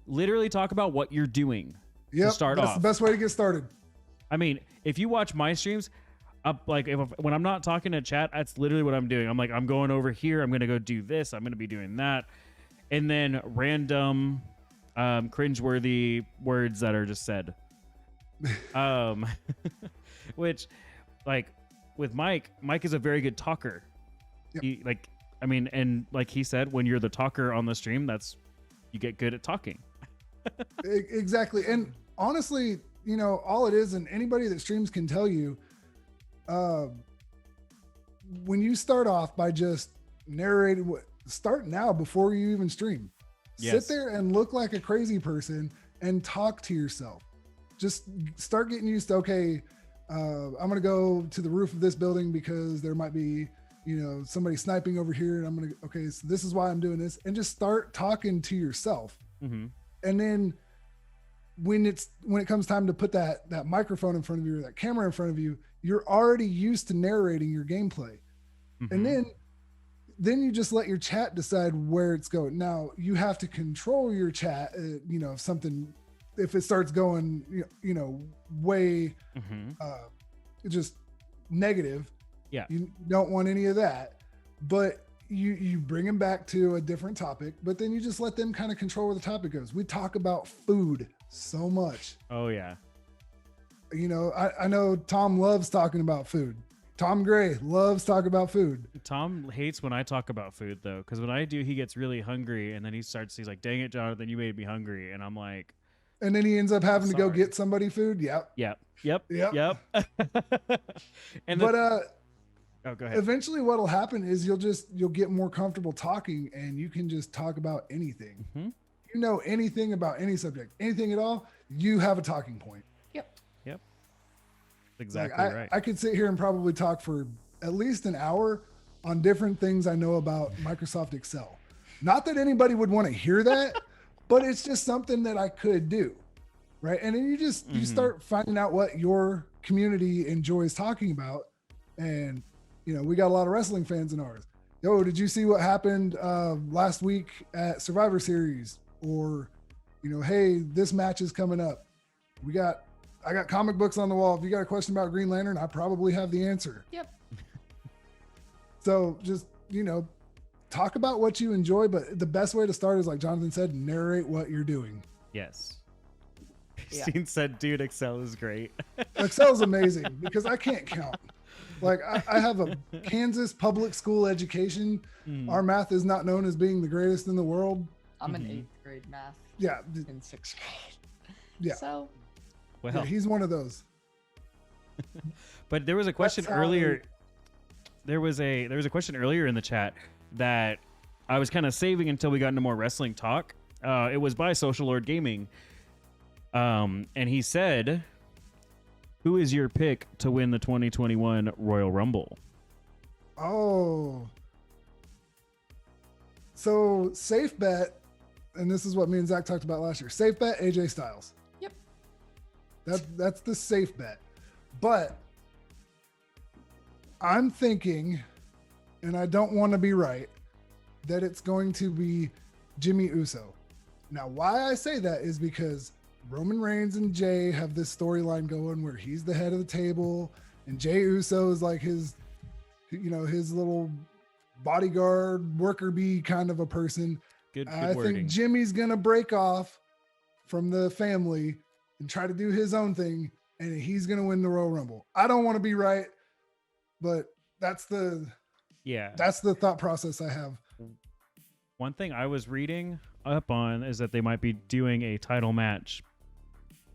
Literally talk about what you're doing to start that's off. the best way to get started. I mean, if you watch my streams, when I'm not talking to chat, that's literally what I'm doing. I'm like, I'm going over here. I'm going to go do this. I'm going to be doing that. And then random, cringeworthy words that are just said. Which, like, with Mike is a very good talker. Yep. And like he said, when you're the talker on the stream, you get good at talking. Exactly. And honestly, you know, all it is, and anybody that streams can tell you, when you start off by just narrating, start now before you even stream. Yes. Sit there and look like a crazy person and talk to yourself. Just start getting used to, okay, I'm going to go to the roof of this building because there might be, you know, somebody sniping over here. And okay, so this is why I'm doing this. And just start talking to yourself. Mm-hmm. And then when it comes time to put that microphone in front of you or that camera in front of you, you're already used to narrating your gameplay. Mm-hmm. And then you just let your chat decide where it's going. Now you have to control your chat. You know, if it starts going, you know, way just negative, you don't want any of that. But you bring them back to a different topic, but then you just let them kind of control where the topic goes. We talk about food so much. Oh yeah. You know, I know Tom loves talking about food. Tom Gray loves talking about food. Tom hates when I talk about food though, because when I do, he gets really hungry, and then he's like, "Dang it, Jonathan, you made me hungry," and I'm like, and then he ends up having to go Sorry. get somebody food. Yep. And but oh, go ahead. eventually, what'll happen is you'll get more comfortable talking, and you can just talk about anything. Mm-hmm. You know, anything about any subject, anything at all. You have a talking point. Yep. Exactly right. I could sit here and probably talk for at least an hour on different things I know about Microsoft Excel. Not that anybody would want to hear that, but it's just something that I could do. Right. And then you start finding out what your community enjoys talking about. And, you know, we got a lot of wrestling fans in ours. Yo, did you see what happened last week at Survivor Series? Or, you know, hey, this match is coming up. I got comic books on the wall. If you got a question about Green Lantern, I probably have the answer. Yep. So just, you know, talk about what you enjoy, but the best way to start is, like Jonathan said, narrate what you're doing. Yes. Yeah. Christine said, dude, Excel is great. Excel's amazing because I can't count. Like I have a Kansas public school education. Our math is not known as being the greatest in the world. I'm in 8th grade math. Yeah. In 6th grade. Yeah. So Well, Yeah, he's one of those. but there was a question That's how earlier. There was a question earlier in the chat that I was kind of saving until we got into more wrestling talk. It was by Social Lord Gaming. And he said, who is your pick to win the 2021 Royal Rumble? Oh. So safe bet, and this is what me and Zach talked about last year. Safe bet, AJ Styles. Yep. That's the safe bet. But I'm thinking, and I don't want to be right, that it's going to be Jimmy Uso. Now, why I say that is because Roman Reigns and Jay have this storyline going where he's the head of the table, and Jay Uso is like his little bodyguard, worker bee kind of a person. Good I wording. think Jimmy's gonna break off from the family and try to do his own thing, and he's gonna win the Royal Rumble. I don't want to be right, but that's the thought process I have. One thing I was reading up on is that they might be doing a title match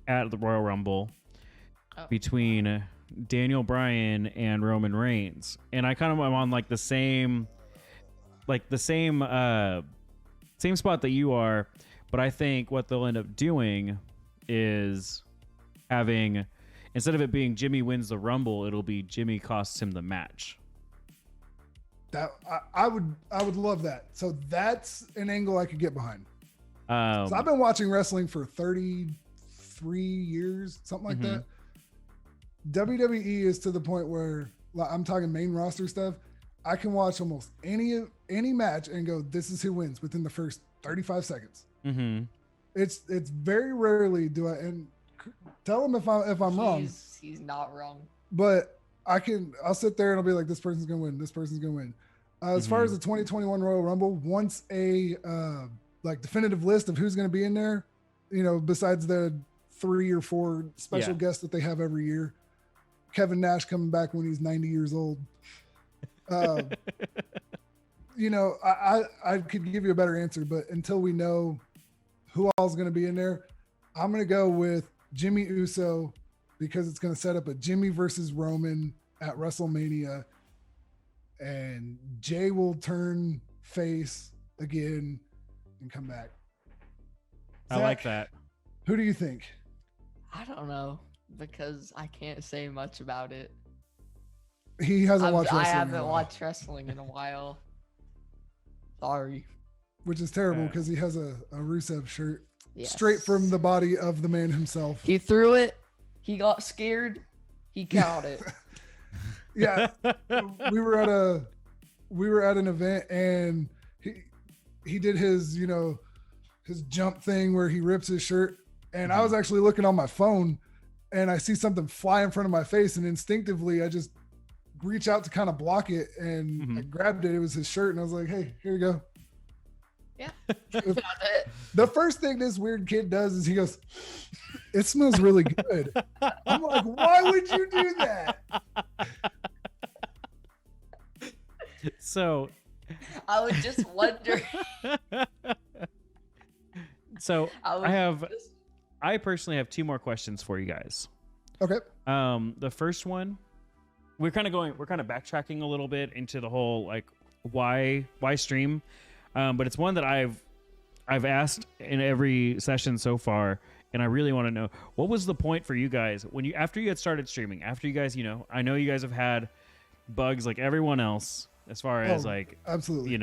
at the Royal Rumble between Daniel Bryan and Roman Reigns. And I kind of am on like the same spot that you are, but I think what they'll end up doing is having, instead of it being Jimmy wins the Rumble, it'll be Jimmy costs him the match. That I would love that. So that's an angle I could get behind. Um, So I've been watching wrestling for 33 years, something like Mhm. that. WWE is to the point where, like, I'm talking main roster stuff. I can watch almost any match and go, this is who wins within the first 35 seconds. mhm. It's very rarely do I, and tell them if I'm wrong, He's not wrong. but I'll sit there and I'll be like, this person's gonna win, this person's gonna win. As far as the 2021 Royal Rumble, once a like definitive list of who's gonna be in there, besides the 3 or 4 special Yeah. guests that they have every year, Kevin Nash coming back when he's 90 years old. I could give you a better answer, but until we know who all's going to be in there, I'm going to go with Jimmy Uso because it's going to set up a Jimmy versus Roman at WrestleMania, and Jay will turn face again and come back. I like Zach, that. Who do you think? I don't know because I can't say much about it. He hasn't watched I wrestling. in a haven't while, watched wrestling in a while. Sorry. which is terrible Yeah. because he has a Rusev shirt Yes. straight from the body of the man himself. He threw it. He got scared. He caught it. Yeah, we were at an event and he did his his jump thing where he rips his shirt, and I was actually looking on my phone and I see something fly in front of my face, and instinctively I just reach out to kind of block it, and I grabbed it. It was his shirt, and I was like, hey, here you go. Yeah. Got it. The first thing this weird kid does is he goes, it smells really good. I'm like, why would you do that? So, I would just wonder. so I I personally have 2 more questions for you guys. Okay. The first one, we're kind of backtracking a little bit into the whole like why stream, but it's one that I've asked in every session so far, and I really want to know what was the point for you guys when after you had started streaming, after you guys, I know you guys have had bugs like everyone else as far as like Absolutely.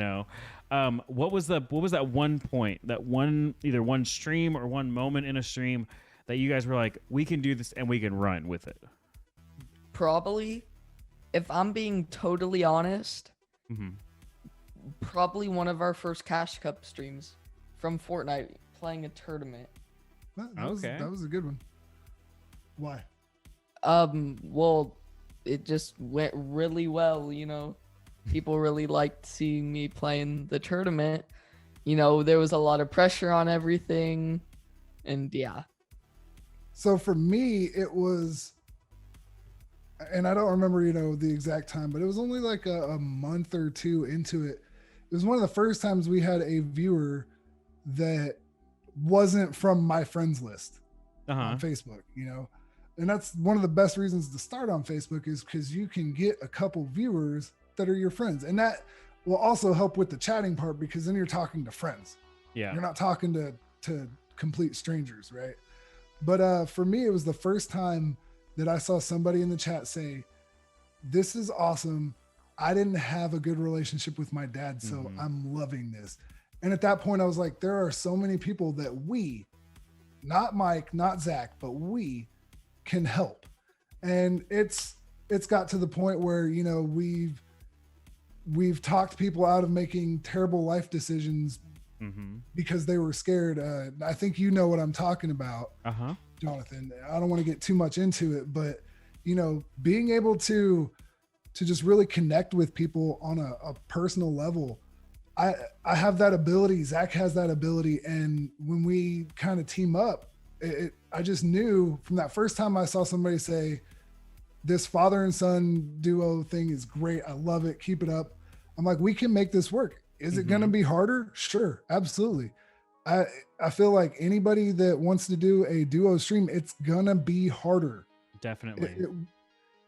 what was that one point, either one stream or one moment in a stream that you guys were like, we can do this and we can run with it? probably, if I'm being totally honest, Mm-hmm. probably one of our first Cash Cup streams from Fortnite playing a tournament. Okay. That was a good one. Why? Well, it just went really well, People really liked seeing me playing the tournament. There was a lot of pressure on everything, and yeah. So for me, it was, and I don't remember, the exact time, but it was only like a month or 2 into it. It was one of the first times we had a viewer that wasn't from my friends list on Facebook, and that's one of the best reasons to start on Facebook is because you can get a couple viewers that are your friends, and that will also help with the chatting part because then you're talking to friends. Yeah. You're not talking to complete strangers, right? But for me, it was the first time that I saw somebody in the chat say, this is awesome. I didn't have a good relationship with my dad, so I'm loving this. And at that point, I was like, there are so many people that we, not Mike, not Zach, but we can help. And it's got to the point where, we've talked people out of making terrible life decisions because they were scared. I think you know what I'm talking about, Jonathan. I don't want to get too much into it, but being able to just really connect with people on a personal level. I have that ability. Zach has that ability. And when we kind of team up, I just knew from that first time I saw somebody say, this father and son duo thing is great. I love it. Keep it up. I'm like, we can make this work. Is it going to be harder? Sure. Absolutely. I feel like anybody that wants to do a duo stream, it's going to be harder. Definitely.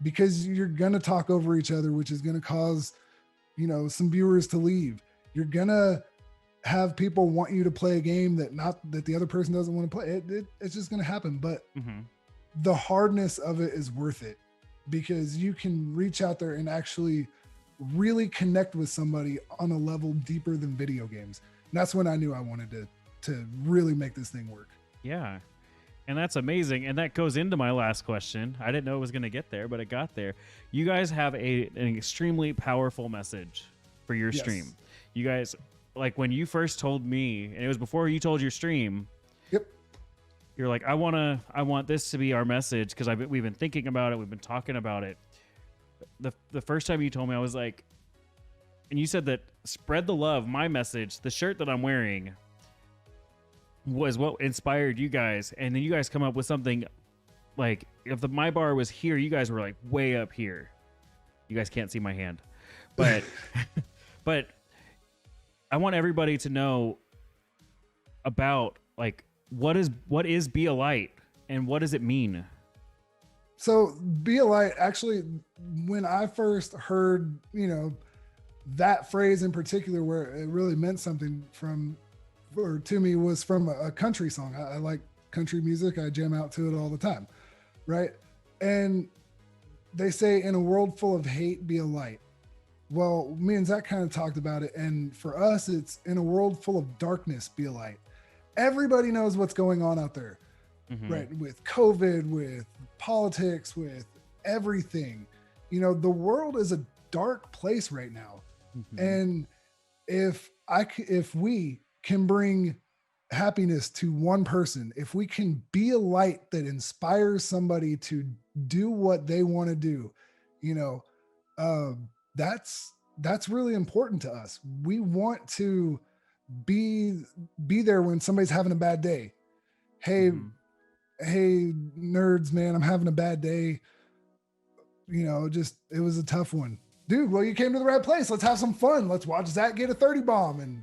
Because you're going to talk over each other, which is going to cause, some viewers to leave. You're going to have people want you to play a game that the other person doesn't want to play. It's just going to happen. But the hardness of it is worth it because you can reach out there and actually really connect with somebody on a level deeper than video games. And that's when I knew I wanted to to really make this thing work. Yeah. And that's amazing. And that goes into my last question. I didn't know it was going to get there, but it got there. You guys have an extremely powerful message for your Yes. stream. You guys, like when you first told me, and it was before you told your stream, Yep. you're like, I want this to be our message because we've been thinking about it. We've been talking about it. The first time you told me, I was like, and you said that spread the love, my message, the shirt that I'm wearing was what inspired you guys. And then you guys come up with something like, if my bar was here, you guys were like way up here. You guys can't see my hand, but, but I want everybody to know about like, what is Be a Light and what does it mean? So Be a Light, actually, when I first heard, that phrase in particular, where it really meant something to me, was from a country song. I like country music. I jam out to it all the time. Right. And they say, in a world full of hate, be a light. Well, me and Zach kind of talked about it. And for us, it's in a world full of darkness, be a light. Everybody knows what's going on out there, right? With COVID, with politics, with everything. The world is a dark place right now. And if we can bring happiness to one person, if we can be a light that inspires somebody to do what they want to do, that's really important to us. We want to be there when somebody's having a bad day. Hey, nerds, man, I'm having a bad day. It was a tough one. Dude, well, you came to the right place. Let's have some fun. Let's watch Zach get a 30 bomb and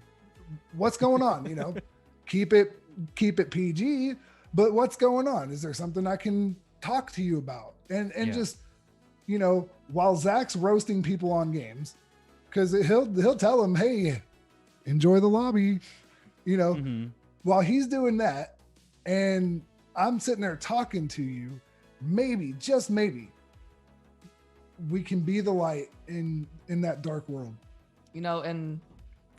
what's going on, keep it PG, but what's going on? Is there something I can talk to you about? And just, while Zach's roasting people on games, because he'll tell them, hey, enjoy the lobby, while he's doing that, and I'm sitting there talking to you, maybe, just maybe, we can be the light in that dark world. And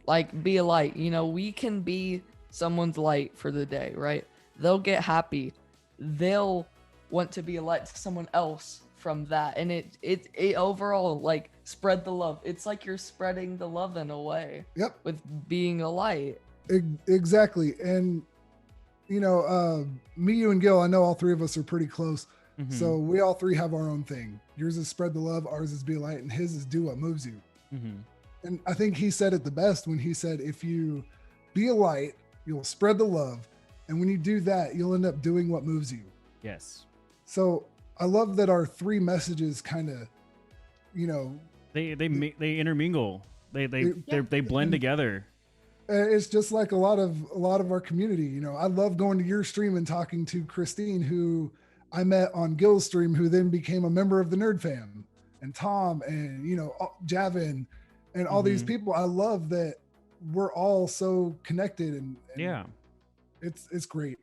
like be a light, we can be someone's light for the day, right? They'll get happy. They'll want to be a light to someone else from that. And it overall, like, spread the love. It's like you're spreading the love in a way. Yep. With being a light. Exactly. And, me, you, and Gil, I know all three of us are pretty close. So we all three have our own thing. Yours is spread the love, ours is be a light, and his is do what moves you. And I think he said it the best when he said, if you be a light, you'll spread the love. And when you do that, you'll end up doing what moves you. Yes. So I love that our three messages kind of, they intermingle. They blend together. It's just like a lot of our community. I love going to your stream and talking to Christine, who I met on Gil's stream, who then became a member of the Nerd Fam, and Tom, and Javin, and all these people. I love that we're all so connected, and yeah, it's great.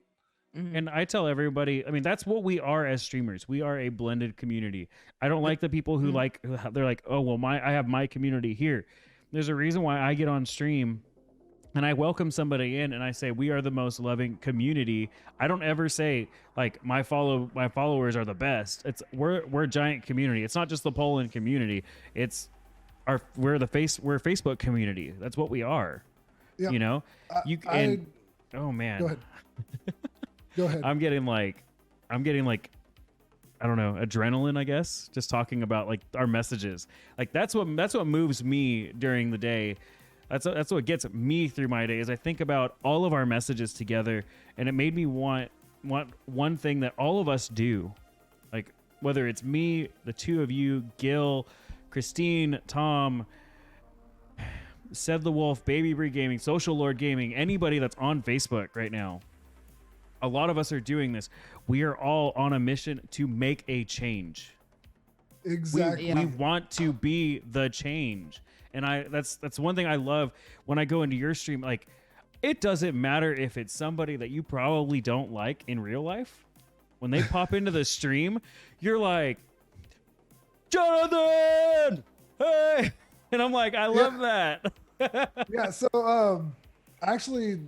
And I tell everybody, I mean, that's what we are as streamers. We are a blended community. I don't like the people who they're like, oh, well, I have my community here. There's a reason why I get on stream and I welcome somebody in and I say, we are the most loving community. I don't ever say like my followers are the best. We're a giant community. It's not just the Poland community. We're a Facebook community. That's what we are. Yeah. Oh man. Go ahead. Go ahead. I'm getting like, I don't know, adrenaline, I guess, just talking about like our messages. Like that's what moves me during the day. That's what gets me through my day, is I think about all of our messages together, and it made me want one thing that all of us do. Like whether it's me, the two of you, Gil, Christine, Tom, Seth the Wolf, Baby Bree Gaming, Social Lord Gaming, anybody that's on Facebook right now. A lot of us are doing this. We are all on a mission to make a change. Exactly. We want to be the change. And that's one thing I love when I go into your stream. Like, it doesn't matter if it's somebody that you probably don't like in real life. When they pop into the stream, you're like, Jonathan, hey, and I'm like, I love that. Yeah. So actually,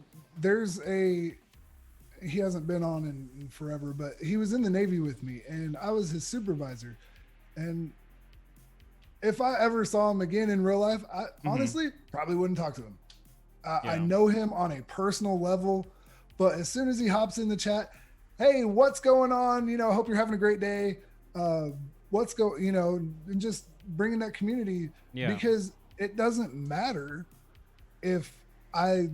he hasn't been on in forever, but he was in the Navy with me, and I was his supervisor. And if I ever saw him again in real life, I honestly probably wouldn't talk to him. I know him on a personal level, but as soon as he hops in the chat, hey, what's going on? Hope you're having a great day. And just bringing that community, because it doesn't matter if I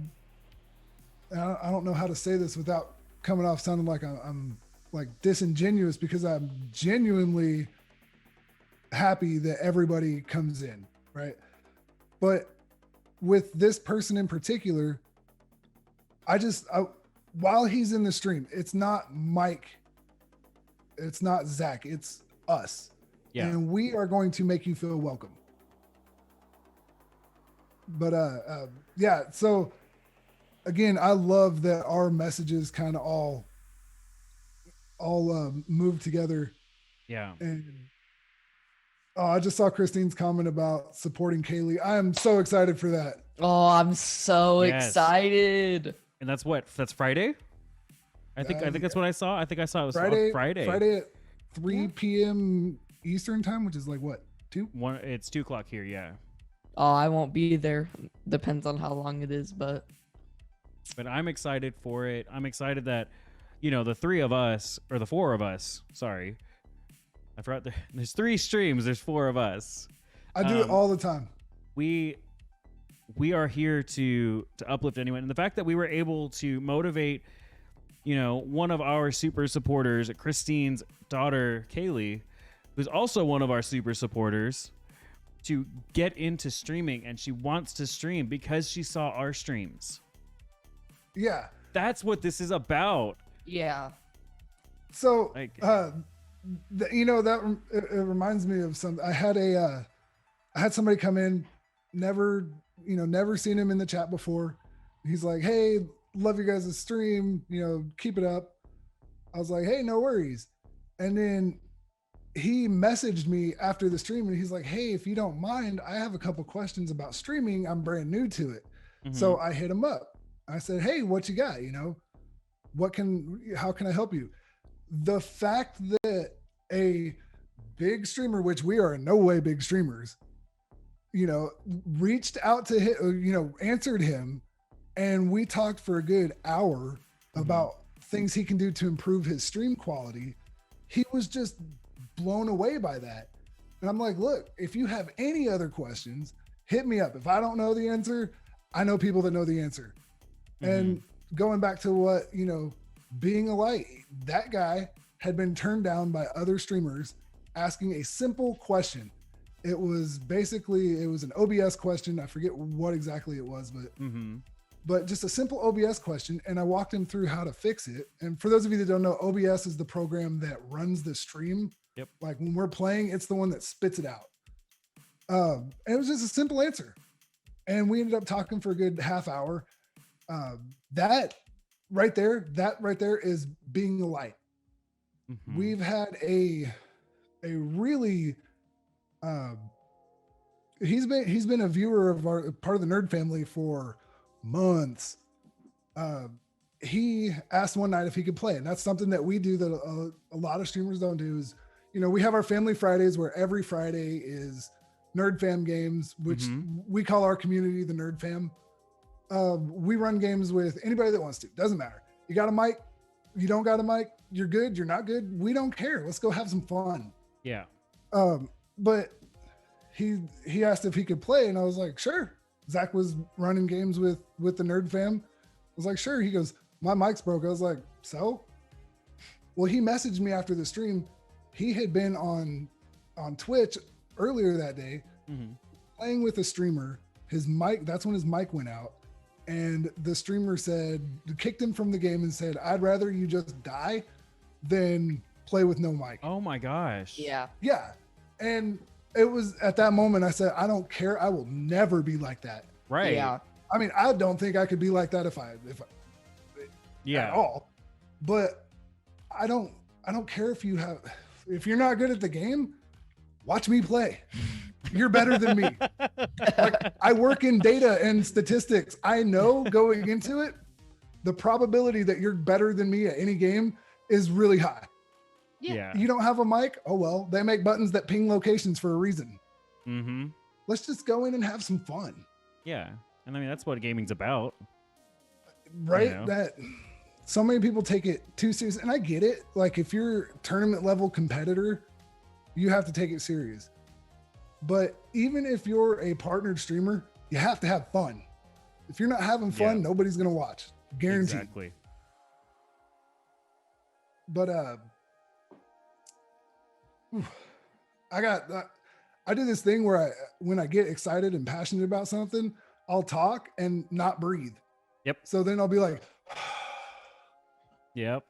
don't know how to say this without coming off sounding like I'm like disingenuous, because I'm genuinely happy that everybody comes in, right? But with this person in particular, while he's in the stream, it's not Mike, it's not Zach, it's us. Yeah. And we are going to make you feel welcome. But so again, I love that our messages kind of all move together. Yeah. And I just saw Christine's comment about supporting Kaylee. I am so excited for that. Oh, I'm so excited. And that's Friday? I think that's what I saw. I think I saw it was Friday. Friday. Friday at 3 p.m. Eastern time, which is like what, 2? It's 2:00 here, yeah. Oh, I won't be there. Depends on how long it is, but I'm excited for it. I'm excited that, the 3 of us, or the 4 of us, sorry. I forgot there's 3 streams, there's 4 of us. I do it all the time. We are here to uplift anyone. And the fact that we were able to motivate, one of our super supporters, Christine's daughter, Kaylee, who's also one of our super supporters, to get into streaming, and she wants to stream because she saw our streams. Yeah. That's what this is about. Yeah. So, it reminds me of something. I had somebody come in, never seen him in the chat before. He's like, hey, love you guys' stream, keep it up. I was like, hey, no worries. And then he messaged me after the stream, and he's like, hey, if you don't mind, I have a couple questions about streaming. I'm brand new to it. Mm-hmm. So I hit him up. I said, hey, what you got? How can I help you? The fact that a big streamer, which we are in no way big streamers, reached out to him, answered him, and we talked for a good hour about things he can do to improve his stream quality. He was just blown away by that. And I'm like, look, if you have any other questions, hit me up. If I don't know the answer, I know people that know the answer. Mm-hmm. And going back to what, being a light, that guy had been turned down by other streamers asking a simple question. It was an OBS question. I forget what exactly it was, but just a simple OBS question. And I walked him through how to fix it. And for those of you that don't know, OBS is the program that runs the stream. Yep. Like when we're playing, it's the one that spits it out. And it was just a simple answer. And we ended up talking for a good half hour. That right there is being a light. Mm-hmm. We've had a really, he's been a viewer of our part of the Nerd Family for months. He asked one night if he could play, and that's something that we do that a lot of streamers don't do. Is we have our Family Fridays where every Friday is Nerd Fam games, which we call our community the Nerd Fam. We run games with anybody that wants to. Doesn't matter. You got a mic, you don't got a mic, you're good, you're not good. We don't care. Let's go have some fun. Yeah. But he asked if he could play, and I was like, sure. Zach was running games with the Nerd Fam. I was like, sure. He goes, my mic's broke. I was like, so? Well, he messaged me after the stream. He had been on Twitch earlier that day, playing with a streamer. His mic, that's when his mic went out. And the streamer kicked him from the game and said, I'd rather you just die than play with no mic. Oh my gosh. Yeah. Yeah. And it was at that moment I said, I don't care. I will never be like that. Right. Yeah. I mean, I don't think I could be like that if I at all. But I don't care if you're not good at the game, watch me play. You're better than me. Like, I work in data and statistics. I know going into it, the probability that you're better than me at any game is really high. Yeah. You don't have a mic? Oh, well, they make buttons that ping locations for a reason. Mm-hmm. Let's just go in and have some fun. Yeah. And I mean, that's what gaming's about. Right? You know? That so many people take it too serious. And I get it. Like if you're tournament level competitor, you have to take it serious. But even if you're a partnered streamer, you have to have fun. If you're not having fun, Yeah. nobody's going to watch. Guaranteed. Exactly. But I do this thing where when I get excited and passionate about something, I'll talk and not breathe. Yep. So then I'll be like, Yep.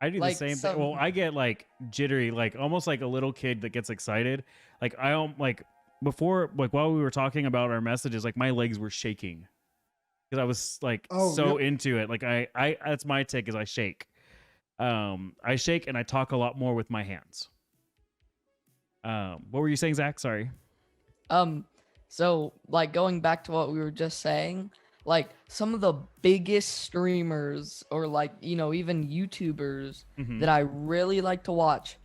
I do Like the same some- thing. Well, I get like jittery, like almost like a little kid that gets excited. Like I don't like before, like while we were talking about our messages, like my legs were shaking because I was like so into it. Like I that's my take is I shake. I shake and I talk a lot more with my hands. What were you saying, Zach? Sorry. So like going back to what we were just saying, like some of the biggest streamers or like, you know, even YouTubers Mhm. that I really like to watch,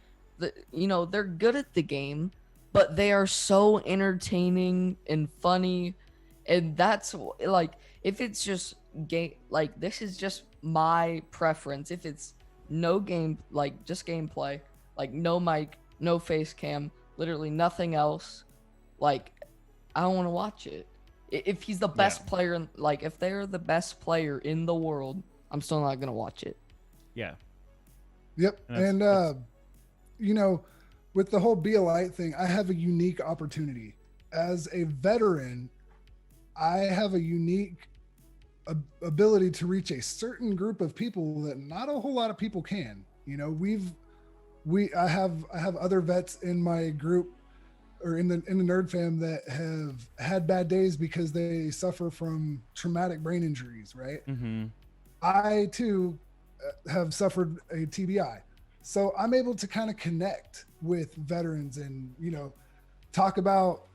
you know, they're good at the game, but they are so entertaining and funny. And that's like, if it's just game, like this is just my preference. If it's no game, like just gameplay, like no mic, no face cam, literally nothing else, like I don't want to watch it. If he's the best player, like if they're the best player in the world, I'm still not gonna watch it. Yeah. yep. And You know, with the whole Be a Light thing, I have a unique opportunity. As a veteran, I have a unique ability to reach a certain group of people that not a whole lot of people can. You know, I have other vets in my group or in the nerd fam that have had bad days because they suffer from traumatic brain injuries, right? Mm-hmm. I too have suffered a TBI. So I'm able to kind of connect with veterans and, you know, talk about,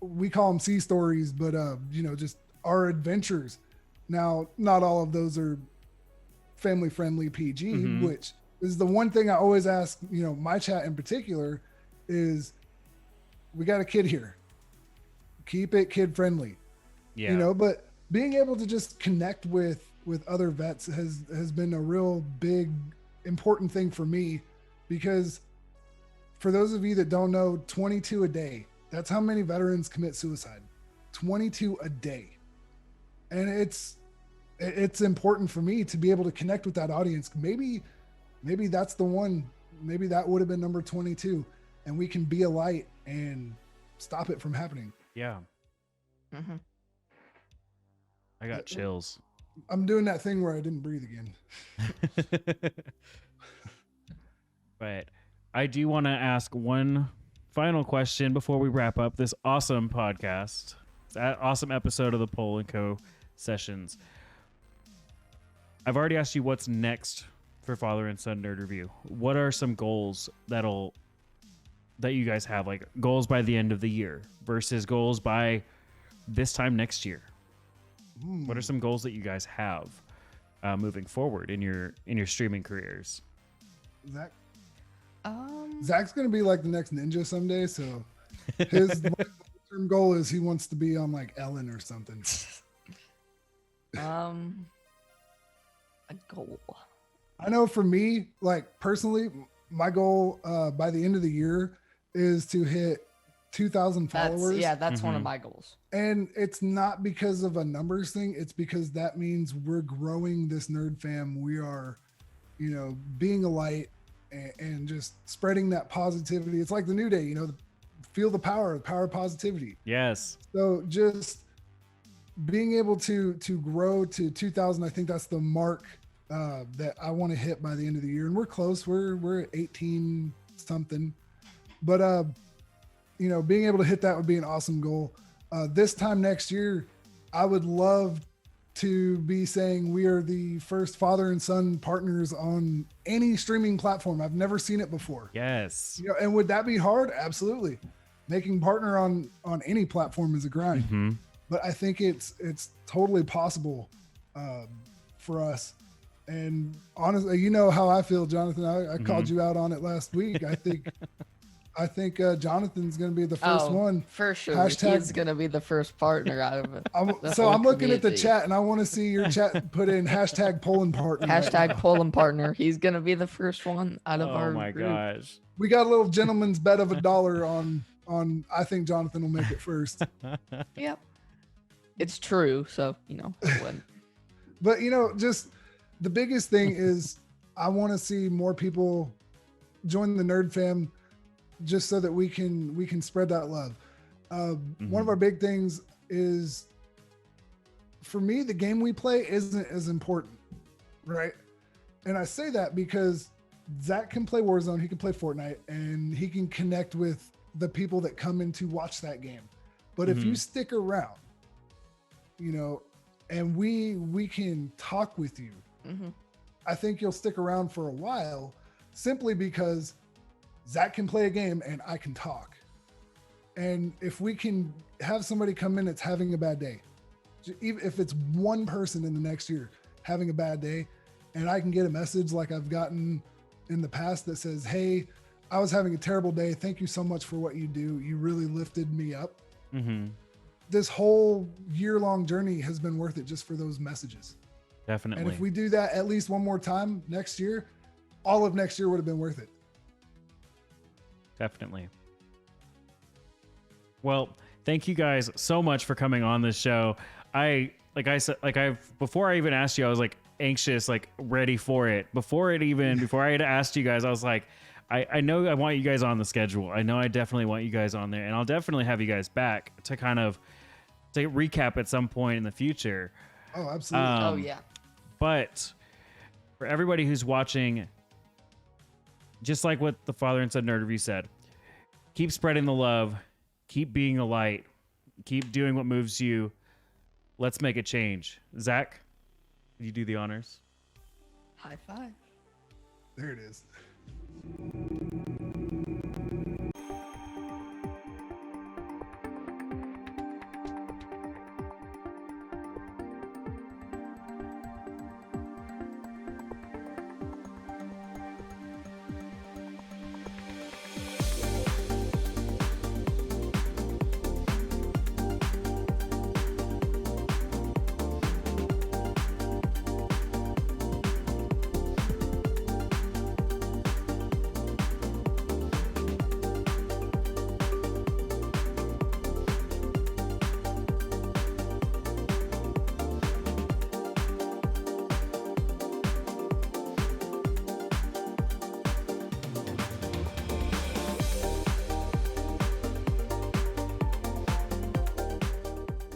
we call them sea stories, but, you know, just our adventures. Now, not all of those are family friendly PG, Mhm. which is the one thing I always ask, you know, my chat in particular is, we got a kid here. Keep it kid friendly. Yeah. You know, but being able to just connect with other vets has been a real big important thing for me, because for those of you that don't know, 22 a day, that's how many veterans commit suicide. 22 a day. And it's important for me to be able to connect with that audience. Maybe that's the one, maybe that would have been number 22, and we can be a light and stop it from happening. Yeah. Mm-hmm. I got chills. I'm doing that thing where I didn't breathe again. But I do want to ask one final question before we wrap up this awesome podcast, that awesome episode of the Pole and Co. sessions. I've already asked you what's next for Father and Son Nerd Review. What are some goals that you guys have, like goals by the end of the year versus goals by this time next year? What are some goals that you guys have moving forward in your streaming careers? Zach's gonna be like the next Ninja someday, so his long-term goal is he wants to be on like Ellen or something. A goal. I know for me, like personally, my goal by the end of the year is to hit 2,000 followers. That's one of my goals. And it's not because of a numbers thing. It's because that means we're growing this nerd fam. We are, you know, being a light and just spreading that positivity. It's like the New Day, you know, feel the power of positivity. Yes. So just being able to grow to 2,000, I think that's the mark that I want to hit by the end of the year. And we're close. We're at 18 something. But you know, being able to hit that would be an awesome goal. This time next year, I would love to be saying we are the first father and son partners on any streaming platform. I've never seen it before. Yes. You know, and would that be hard? Absolutely. Making partner on any platform is a grind. Mm-hmm. But I think it's totally possible for us. And honestly, you know how I feel, Jonathan. I called Mm-hmm. you out on it last week. I think Jonathan's going to be the first one. For sure. Hashtag- He's gonna be the first partner out of it. So I'm looking at the community. chat, and I want to see your chat put in hashtag Poland partner. right Hashtag now. Poland partner. He's gonna be the first one out of Oh our my group. gosh. We got a little gentleman's bet of $1 on. I think Jonathan will make it first. Yep. It's true, so when But just the biggest thing is I want to see more people join the Nerd Fam, just so that we can spread that love. One of our big things is, for me, the game we play isn't as important, right? And I say that because Zach can play Warzone, he can play Fortnite, and he can connect with the people that come in to watch that game. But if you stick around, and we can talk with you, I think you'll stick around for a while, simply because Zach can play a game and I can talk. And if we can have somebody come in that's having a bad day, even if it's one person in the next year having a bad day, and I can get a message like I've gotten in the past that says, "Hey, I was having a terrible day. Thank you so much for what you do. You really lifted me up." Mm-hmm. This whole year-long journey has been worth it just for those messages. Definitely. And if we do that at least one more time next year, all of next year would have been worth it. Definitely. Well, thank you guys so much for coming on this show. Before I even asked you, I was like anxious, like ready for it. Before I had asked you guys, I was like, I know I want you guys on the schedule. I know I definitely want you guys on there, and I'll definitely have you guys back to kind of to recap at some point in the future. Oh, absolutely. oh yeah. But for everybody who's watching, just like what the Father and Son Nerd Review said, keep spreading the love, keep being the light, keep doing what moves you. Let's make a change. Zach, you do the honors. High five. There it is.